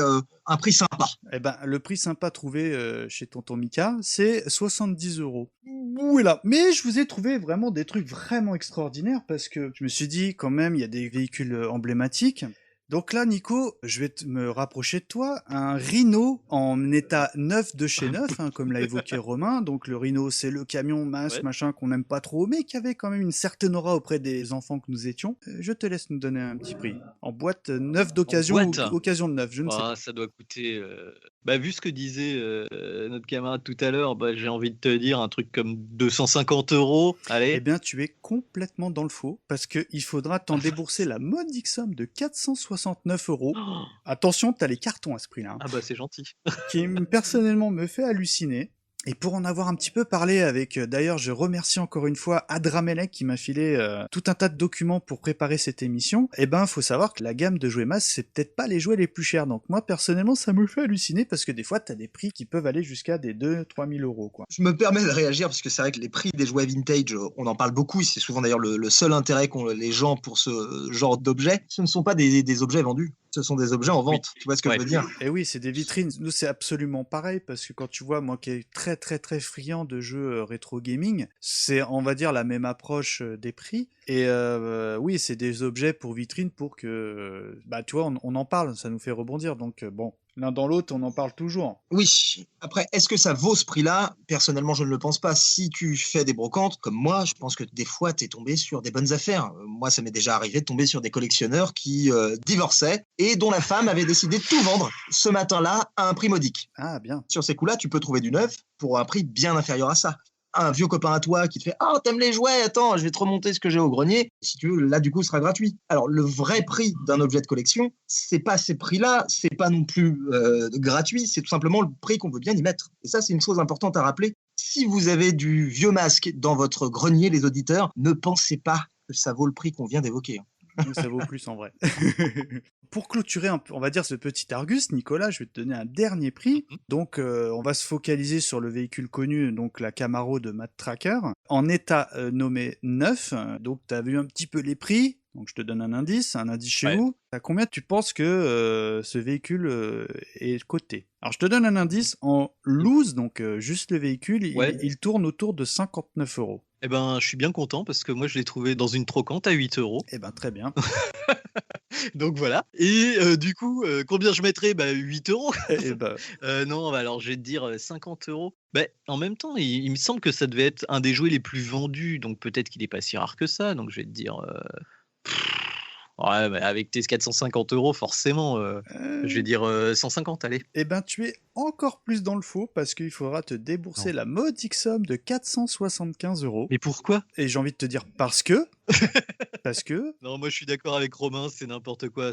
un prix sympa. Le prix sympa trouvé chez Tonton Mika, c'est 70 euros. Voilà. Mais je vous ai trouvé vraiment des trucs vraiment extraordinaires parce que je me suis dit quand même, il y a des véhicules emblématiques. Donc là, Nico, je vais me rapprocher de toi. Un Rhino en état neuf de chez neuf, comme l'a évoqué Romain. Donc le Rhino, c'est le camion machin qu'on n'aime pas trop, mais qui avait quand même une certaine aura auprès des enfants que nous étions. Je te laisse nous donner un petit prix. En boîte neuf d'occasion ou occasion de neuf, je ne sais pas. Ça doit coûter... vu ce que disait notre camarade tout à l'heure, j'ai envie de te dire un truc comme 250 euros. Allez. Eh bien, tu es complètement dans le faux, parce qu'il faudra t'en débourser la modique somme de 469 euros. Oh. Attention, t'as les cartons à ce prix-là. C'est gentil. Qui personnellement me fait halluciner. Et pour en avoir un petit peu parlé avec, d'ailleurs, je remercie encore une fois Adramelec qui m'a filé tout un tas de documents pour préparer cette émission. Faut savoir que la gamme de jouets Mask, c'est peut-être pas les jouets les plus chers. Donc moi, personnellement, ça me fait halluciner parce que des fois, t'as des prix qui peuvent aller jusqu'à des 2-3 000 euros, quoi. Je me permets de réagir parce que c'est vrai que les prix des jouets vintage, on en parle beaucoup. C'est souvent d'ailleurs le seul intérêt qu'ont les gens pour ce genre d'objets. Ce ne sont pas des objets vendus. Ce sont des objets en vente, tu vois ce que je veux dire? Et oui, c'est des vitrines. Nous, c'est absolument pareil, parce que quand tu vois, moi qui est très très très friand de jeux rétro gaming, c'est, on va dire, la même approche des prix. Et oui, c'est des objets pour vitrine pour que, tu vois, on en parle, ça nous fait rebondir. Donc bon, l'un dans l'autre, on en parle toujours. Oui. Après, est-ce que ça vaut ce prix-là? Personnellement, je ne le pense pas. Si tu fais des brocantes, comme moi, je pense que des fois, tu es tombé sur des bonnes affaires. Moi, ça m'est déjà arrivé de tomber sur des collectionneurs qui divorçaient et dont la femme avait décidé de tout vendre ce matin-là à un prix modique. Ah, bien. Sur ces coups-là, tu peux trouver du neuf pour un prix bien inférieur à ça. Un vieux copain à toi qui te fait « Ah, t'aimes les jouets? Attends, je vais te remonter ce que j'ai au grenier. » Si tu veux, là, du coup, ce sera gratuit. Alors, le vrai prix d'un objet de collection, c'est pas ces prix-là, c'est pas non plus gratuit, c'est tout simplement le prix qu'on veut bien y mettre. Et ça, c'est une chose importante à rappeler. Si vous avez du vieux Mask dans votre grenier, les auditeurs, ne pensez pas que ça vaut le prix qu'on vient d'évoquer. Ça vaut plus en vrai. Pour clôturer, on va dire, ce petit Argus, Nicolas, je vais te donner un dernier prix. Donc, on va se focaliser sur le véhicule connu, donc la Camaro de Matt Tracker, en état nommé neuf. Donc, tu as vu un petit peu les prix. Donc, je te donne un indice chez vous. À combien tu penses que ce véhicule est coté? Alors, je te donne un indice. En loose, donc juste le véhicule, il tourne autour de 59 euros. Eh ben, je suis bien content parce que moi, je l'ai trouvé dans une trocante à 8 €. Eh ben très bien. Donc voilà. Et du coup, combien je mettrais? Bah 8 €. Eh ben, Non, bah alors je vais te dire 50 €. Beh, en même temps, il me semble que ça devait être un des jouets les plus vendus, donc peut-être qu'il est pas si rare que ça. Donc je vais te dire, ouais, mais avec tes 450 € forcément, je vais dire 150, allez. eh ben tu es encore plus dans le faux parce qu'il faudra te débourser Non. la modique somme de 475 €. Mais pourquoi? Et j'ai envie de te dire parce que, parce que, Non, moi je suis d'accord avec Romain, c'est n'importe quoi.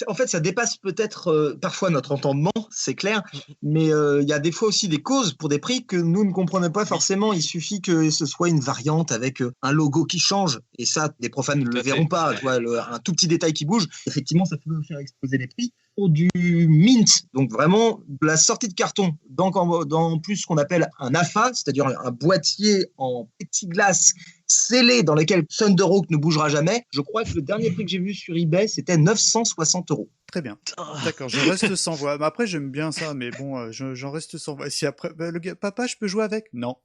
En fait, ça dépasse peut-être parfois notre entendement, c'est clair, Mmh. mais il y a des fois aussi des causes pour des prix que nous ne comprenons pas forcément. Il suffit que ce soit une variante avec un logo qui change, et ça, des profanes ne Tout le à fait. verront pas. Tu vois, un tout petit détail qui bouge, effectivement, ça peut faire exploser les prix. Pour du mint, donc vraiment de la sortie de carton, dans plus ce qu'on appelle un AFA, c'est-à-dire un boîtier en plexiglas scellé dans lequel Thunder Hawk ne bougera jamais. Je crois que le dernier prix que j'ai vu sur eBay, c'était 960 €. très bien. Ah. D'accord, je reste sans voix. Mais après, j'aime bien ça, mais bon, j'en reste sans voix. Si après, bah, papa, je peux jouer avec? Non.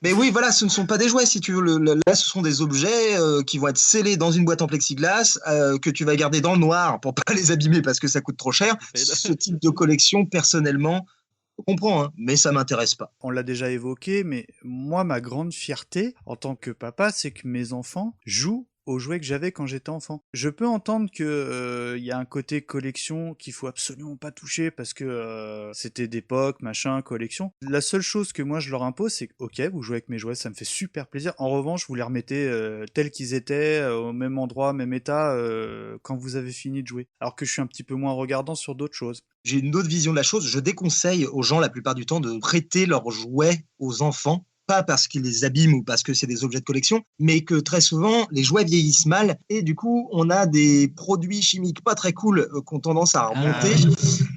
Mais oui, voilà, ce ne sont pas des jouets, si tu veux. Là, ce sont des objets qui vont être scellés dans une boîte en plexiglas, que tu vas garder dans le noir pour pas les abîmer parce que ça coûte trop cher. Ce type de collection, personnellement, je comprends, hein, mais ça m'intéresse pas. On l'a déjà évoqué, mais moi, ma grande fierté en tant que papa, c'est que mes enfants jouent aux jouets que j'avais quand j'étais enfant. Je peux entendre que y a un côté collection qu'il faut absolument pas toucher parce que c'était d'époque, machin, collection. La seule chose que moi je leur impose, c'est que ok, vous jouez avec mes jouets, ça me fait super plaisir. En revanche, vous les remettez tels qu'ils étaient, au même endroit, même état, quand vous avez fini de jouer. Alors que je suis un petit peu moins regardant sur d'autres choses. J'ai une autre vision de la chose. Je déconseille aux gens, la plupart du temps, de prêter leurs jouets aux enfants. Pas parce qu'ils les abîment ou parce que c'est des objets de collection, mais que très souvent, les jouets vieillissent mal et du coup, on a des produits chimiques pas très cool qui ont tendance à remonter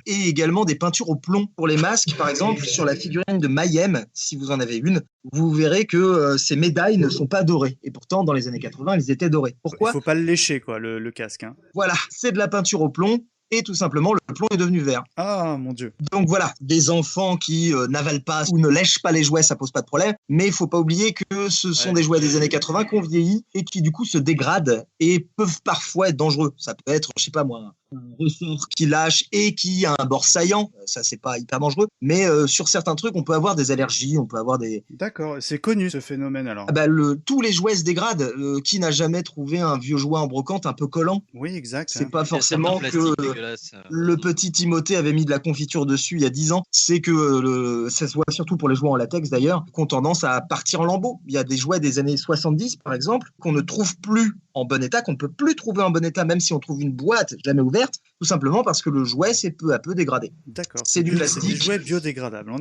et également des peintures au plomb pour les masques. Par exemple, sur la figurine de Mayhem, si vous en avez une, vous verrez que ces médailles ne sont pas dorées. Et pourtant, dans les années 80, elles étaient dorées. Pourquoi? Il faut pas le lécher, quoi, le casque. Hein. Voilà, c'est de la peinture au plomb. Et tout simplement, le plomb est devenu vert. Ah, mon Dieu. Donc voilà, des enfants qui n'avalent pas ou ne lèchent pas les jouets, ça pose pas de problème. Mais il faut pas oublier que ce sont des jouets des années 80 qui ont vieilli et qui du coup se dégradent et peuvent parfois être dangereux. Ça peut être, je sais pas moi, un ressort qui lâche et qui a un bord saillant. Ça, c'est pas hyper dangereux. Mais sur certains trucs, on peut avoir des allergies, on peut avoir des... D'accord, c'est connu ce phénomène alors. Ah bah, tous les jouets se dégradent. Qui n'a jamais trouvé un vieux jouet en brocante un peu collant? Oui, exact. C'est hein. pas forcément Il y a que certains plastiques dégueulasses. le petit Timothée avait mis de la confiture dessus il y a 10 ans. C'est que ça se voit surtout pour les jouets en latex d'ailleurs, qui ont tendance à partir en lambeaux. Il y a des jouets des années 70 par exemple, qu'on ne trouve plus en bon état, qu'on ne peut plus trouver en bon état, même si on trouve une boîte jamais ouverte, tout simplement parce que le jouet s'est peu à peu dégradé. D'accord. C'est du C'est plastique. des jouets biodégradables.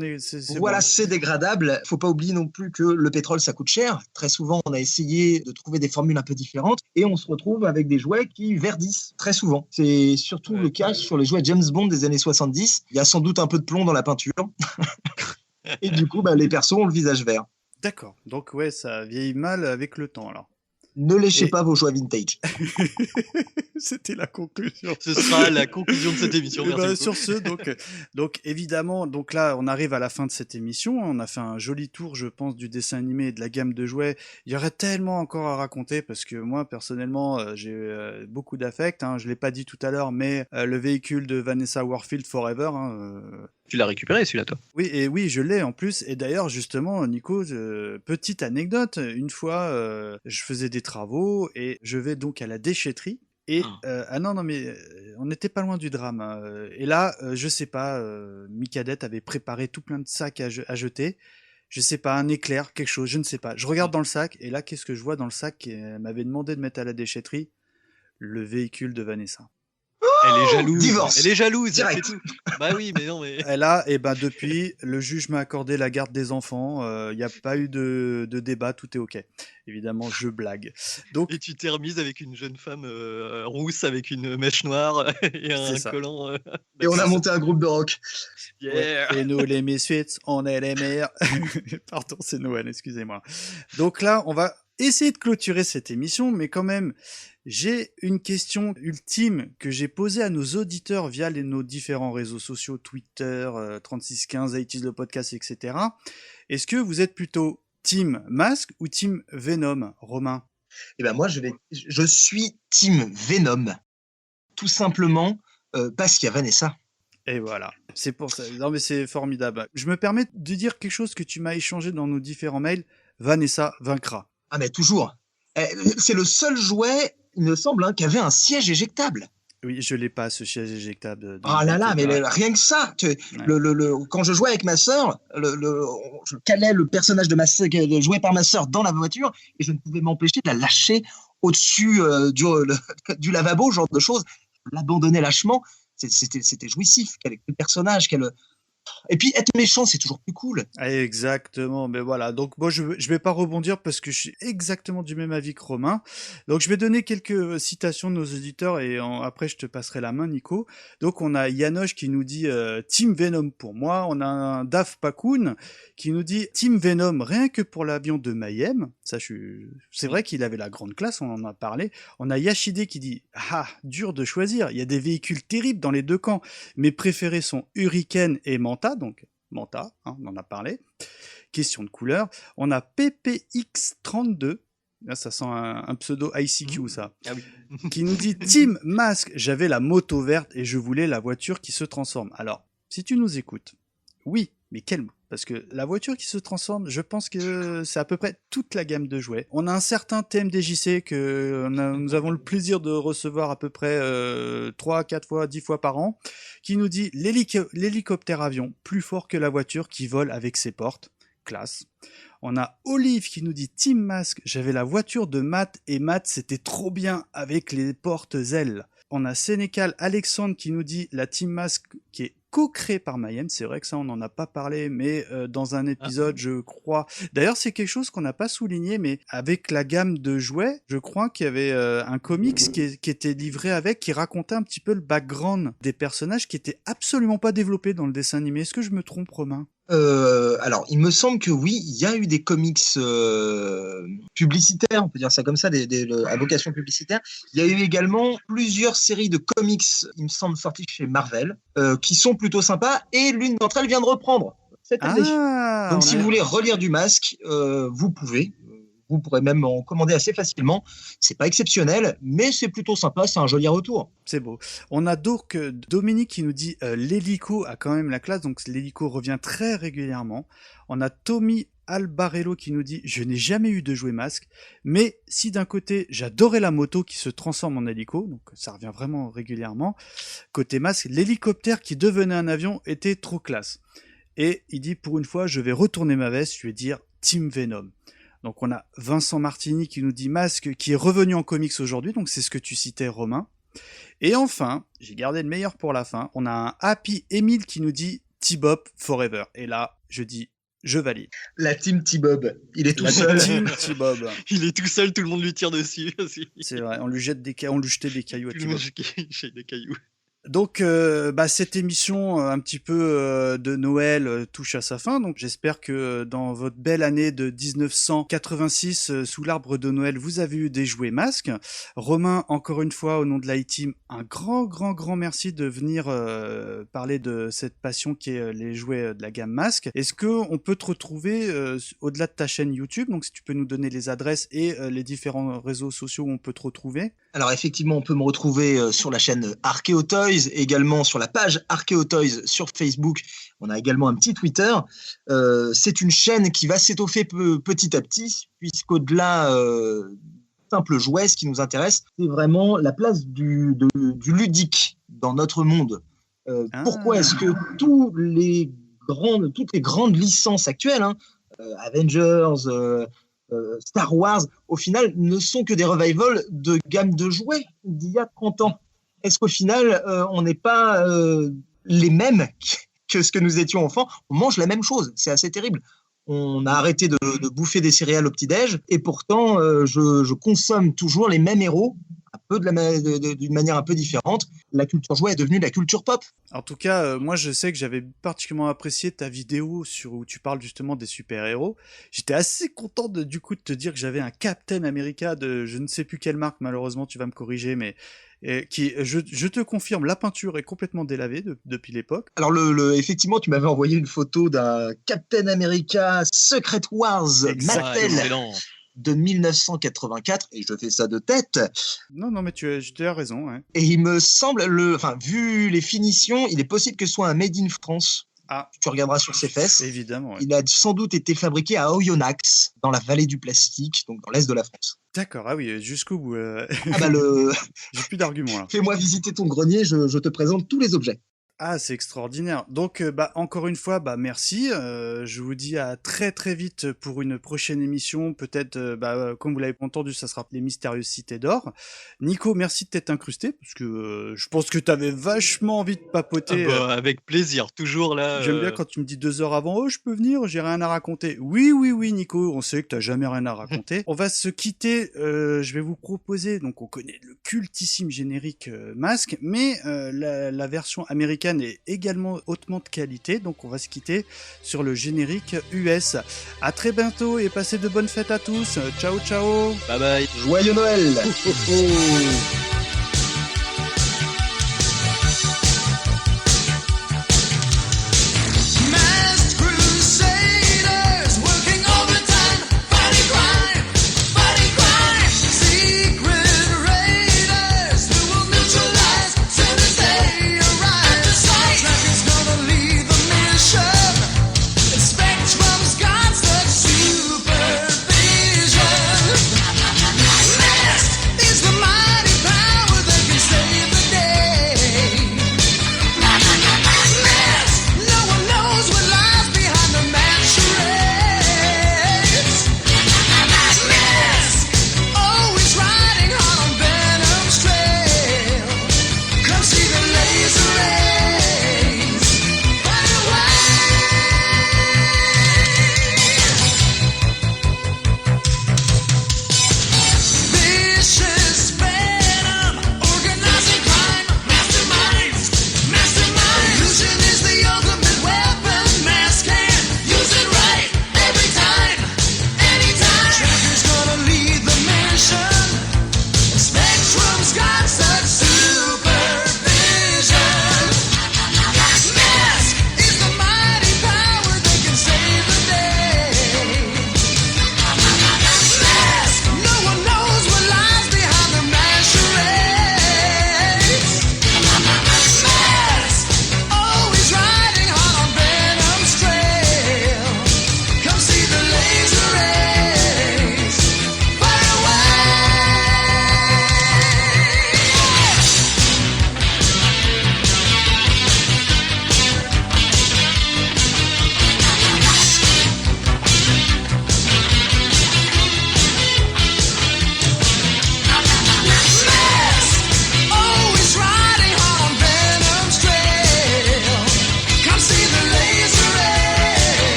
Voilà, bon. c'est dégradable. Faut pas oublier non plus que le pétrole, ça coûte cher. Très souvent, on a essayé de trouver des formules un peu différentes et on se retrouve avec des jouets qui verdissent très souvent. C'est surtout le cas sur les jouets James Bond des années 70. Il y a sans doute un peu de plomb dans la peinture. Et du coup, les persos ont le visage vert. D'accord. Donc ouais, ça vieillit mal avec le temps alors. Ne léchez Et- pas vos jouets vintage. C'était la conclusion. Ce sera la conclusion de cette émission. Eh Merci ben, beaucoup. sur ce, donc évidemment, donc là, on arrive à la fin de cette émission. On a fait un joli tour, je pense, du dessin animé et de la gamme de jouets. Il y aurait tellement encore à raconter parce que moi, personnellement, j'ai beaucoup d'affect. Hein. Je l'ai pas dit tout à l'heure, mais le véhicule de Vanessa Warfield Forever. Hein, Tu l'as récupéré celui-là, toi? oui, je l'ai en plus. Et d'ailleurs, justement, Nico, petite anecdote. Une fois, je faisais des travaux et je vais donc à la déchetterie. Et ah non, mais on n'était pas loin du drame. Hein. Et là, je sais pas, Micadette avait préparé tout plein de sacs à jeter. Je sais pas, un éclair, quelque chose, je ne sais pas. Je regarde dans le sac et là, qu'est-ce que je vois dans le sac qu'elle m'avait demandé de mettre à la déchetterie? Le véhicule de Vanessa. Elle est jalouse. Divorce. Elle est jalouse. Direct. C'est tout. Bah oui, mais non, mais. Et là, et ben depuis, le juge m'a accordé la garde des enfants. Il n'y a pas eu de débat, tout est ok. Évidemment, je blague. Donc, Et tu t'es remise avec une jeune femme rousse avec une mèche noire et un C'est ça. collant. Et on a monté un groupe de rock. Yeah. ouais, et nous, les misfits, on est les meilleurs. Pardon, c'est Noël, excusez-moi. Donc là, on va essayer de clôturer cette émission, mais quand même, j'ai une question ultime que j'ai posée à nos auditeurs via nos différents réseaux sociaux, Twitter, 3615, 80 le podcast, etc. Est-ce que vous êtes plutôt Team Masque ou Team Venom, Romain? Eh ben moi, je suis Team Venom, tout simplement parce qu'il y a Vanessa. Et voilà, c'est pour ça. Non mais c'est formidable. Je me permets de dire quelque chose que tu m'as échangé dans nos différents mails. Vanessa vaincra. Ah mais toujours. C'est le seul jouet, il me semble, hein, qui avait un siège éjectable. Oui, je l'ai pas, ce siège éjectable. Ah là là, mais rien que ça. Quand je jouais avec ma sœur, je calais le personnage joué par ma sœur dans la voiture et je ne pouvais m'empêcher de la lâcher au-dessus du lavabo, ce genre de choses. Je l'abandonnais lâchement. C'était jouissif. Quel personnage, Et puis être méchant, c'est toujours plus cool. Exactement, mais voilà. Donc moi, je vais pas rebondir parce que je suis exactement du même avis que Romain. Donc je vais donner quelques citations de nos auditeurs et après je te passerai la main, Nico. Donc on a Yanoche qui nous dit Team Venom pour moi. On a un Daf Pakoun qui nous dit Team Venom rien que pour l'avion de Mayhem. C'est vrai qu'il avait la grande classe, on en a parlé. On a Yashide qui dit dur de choisir. Il y a des véhicules terribles dans les deux camps. Mes préférés sont Hurricane et Manta, donc Manta, hein, on en a parlé. Question de couleur. On a PPX32, là ça sent un pseudo ICQ ça, qui nous dit Team Masque, j'avais la moto verte et je voulais la voiture qui se transforme. Alors, si tu nous écoutes, oui, mais quel mot? Parce que la voiture qui se transforme, je pense que c'est à peu près toute la gamme de jouets. On a un certain TMDJC que nous avons le plaisir de recevoir à peu près 3, 4 fois, 10 fois par an, qui nous dit l'hélicoptère avion, plus fort que la voiture qui vole avec ses portes. Classe. On a Olive qui nous dit Team Masque, j'avais la voiture de Matt et Matt c'était trop bien avec les portes ailes. On a Sénécal Alexandre qui nous dit la Team Masque qui est co-créée par Mayhem, c'est vrai que ça on n'en a pas parlé, mais dans un épisode je crois, d'ailleurs c'est quelque chose qu'on n'a pas souligné, mais avec la gamme de jouets, je crois qu'il y avait un comics qui était livré avec, qui racontait un petit peu le background des personnages qui était absolument pas développé dans le dessin animé. Est-ce que je me trompe, Romain? Alors, il me semble que oui, il y a eu des comics publicitaires, on peut dire ça comme ça, à vocation publicitaire. Il y a eu également plusieurs séries de comics, il me semble, sorties chez Marvel, qui sont plutôt sympas, et l'une d'entre elles vient de reprendre cette année. Donc, si vous voulez relire du Masque, vous pouvez. Vous pourrez même en commander assez facilement. C'est pas exceptionnel, mais c'est plutôt sympa, c'est un joli retour. C'est beau. On a donc Dominique qui nous dit l'hélico a quand même la classe, donc l'hélico revient très régulièrement. On a Tommy Albarello qui nous dit je n'ai jamais eu de jouet Masque, mais si d'un côté j'adorais la moto qui se transforme en hélico, donc ça revient vraiment régulièrement, côté Masque, l'hélicoptère qui devenait un avion était trop classe. Et il dit pour une fois je vais retourner ma veste, je vais dire Team Venom. Donc on a Vincent Martini qui nous dit Masque qui est revenu en comics aujourd'hui, donc c'est ce que tu citais, Romain. Et enfin, j'ai gardé le meilleur pour la fin, on a un Happy Emile qui nous dit T-Bob Forever. Et là, je dis, je valide. La team T-Bob, il est tout seul. La team T-Bob. Il est tout seul, tout le monde lui tire dessus aussi. C'est vrai, on lui jetait des cailloux à T-Bob. J'ai des cailloux. Donc cette émission un petit peu de Noël touche à sa fin, donc j'espère que dans votre belle année de 1986 sous l'arbre de Noël vous avez eu des jouets Masques. Romain, encore une fois au nom de l'iTeam, un grand merci de venir parler de cette passion qui est les jouets de la gamme Masque. Est-ce que on peut te retrouver au-delà de ta chaîne YouTube, donc si tu peux nous donner les adresses et les différents réseaux sociaux où on peut te retrouver? Alors effectivement, on peut me retrouver sur la chaîne Archeo Toys, également sur la page Archeo Toys sur Facebook. On a également un petit Twitter. C'est une chaîne qui va s'étoffer petit à petit, puisqu'au-delà simple jouet, ce qui nous intéresse, c'est vraiment la place du ludique dans notre monde. Pourquoi est-ce que toutes les grandes licences actuelles, Avengers, Star Wars, au final, ne sont que des revivals de gamme de jouets d'il y a 30 ans. Est-ce qu'au final, on n'est pas les mêmes que ce que nous étions enfants? On mange la même chose, c'est assez terrible. On a arrêté de bouffer des céréales au petit-déj, et pourtant, je consomme toujours les mêmes héros, peu d'une manière un peu différente. La culture jouet est devenue la culture pop. En tout cas, moi je sais que j'avais particulièrement apprécié ta vidéo où tu parles justement des super-héros. J'étais assez content de te dire que j'avais un Captain America de je ne sais plus quelle marque, malheureusement tu vas me corriger, mais je te confirme, la peinture est complètement délavée depuis l'époque. Alors effectivement, tu m'avais envoyé une photo d'un Captain America Secret Wars Mattel de 1984, et je fais ça de tête. Non, mais tu as raison. Ouais. Et il me semble, vu les finitions, il est possible que ce soit un Made in France. Ah. Tu regarderas sur ses fesses. Évidemment. Ouais. Il a sans doute été fabriqué à Oyonnax, dans la vallée du plastique, donc dans l'est de la France. D'accord, ah oui, jusqu'au bout. J'ai plus d'arguments là. Fais-moi visiter ton grenier, je te présente tous les objets. Ah, c'est extraordinaire. Donc, encore une fois, merci. Je vous dis à très très vite pour une prochaine émission. Peut-être, comme vous l'avez entendu, ça sera les Mystérieuses Cités d'Or. Nico, merci de t'être incrusté, parce que je pense que t'avais vachement envie de papoter. Avec plaisir, toujours là. J'aime bien quand tu me dis 2 heures avant, je peux venir, j'ai rien à raconter. Oui, Nico, on sait que t'as jamais rien à raconter. On va se quitter. Je vais vous proposer, donc on connaît le cultissime générique Masque, mais la version américaine est également hautement de qualité, donc on va se quitter sur le générique US. À très bientôt et passez de bonnes fêtes à tous. Ciao. Bye bye. Joyeux Noël.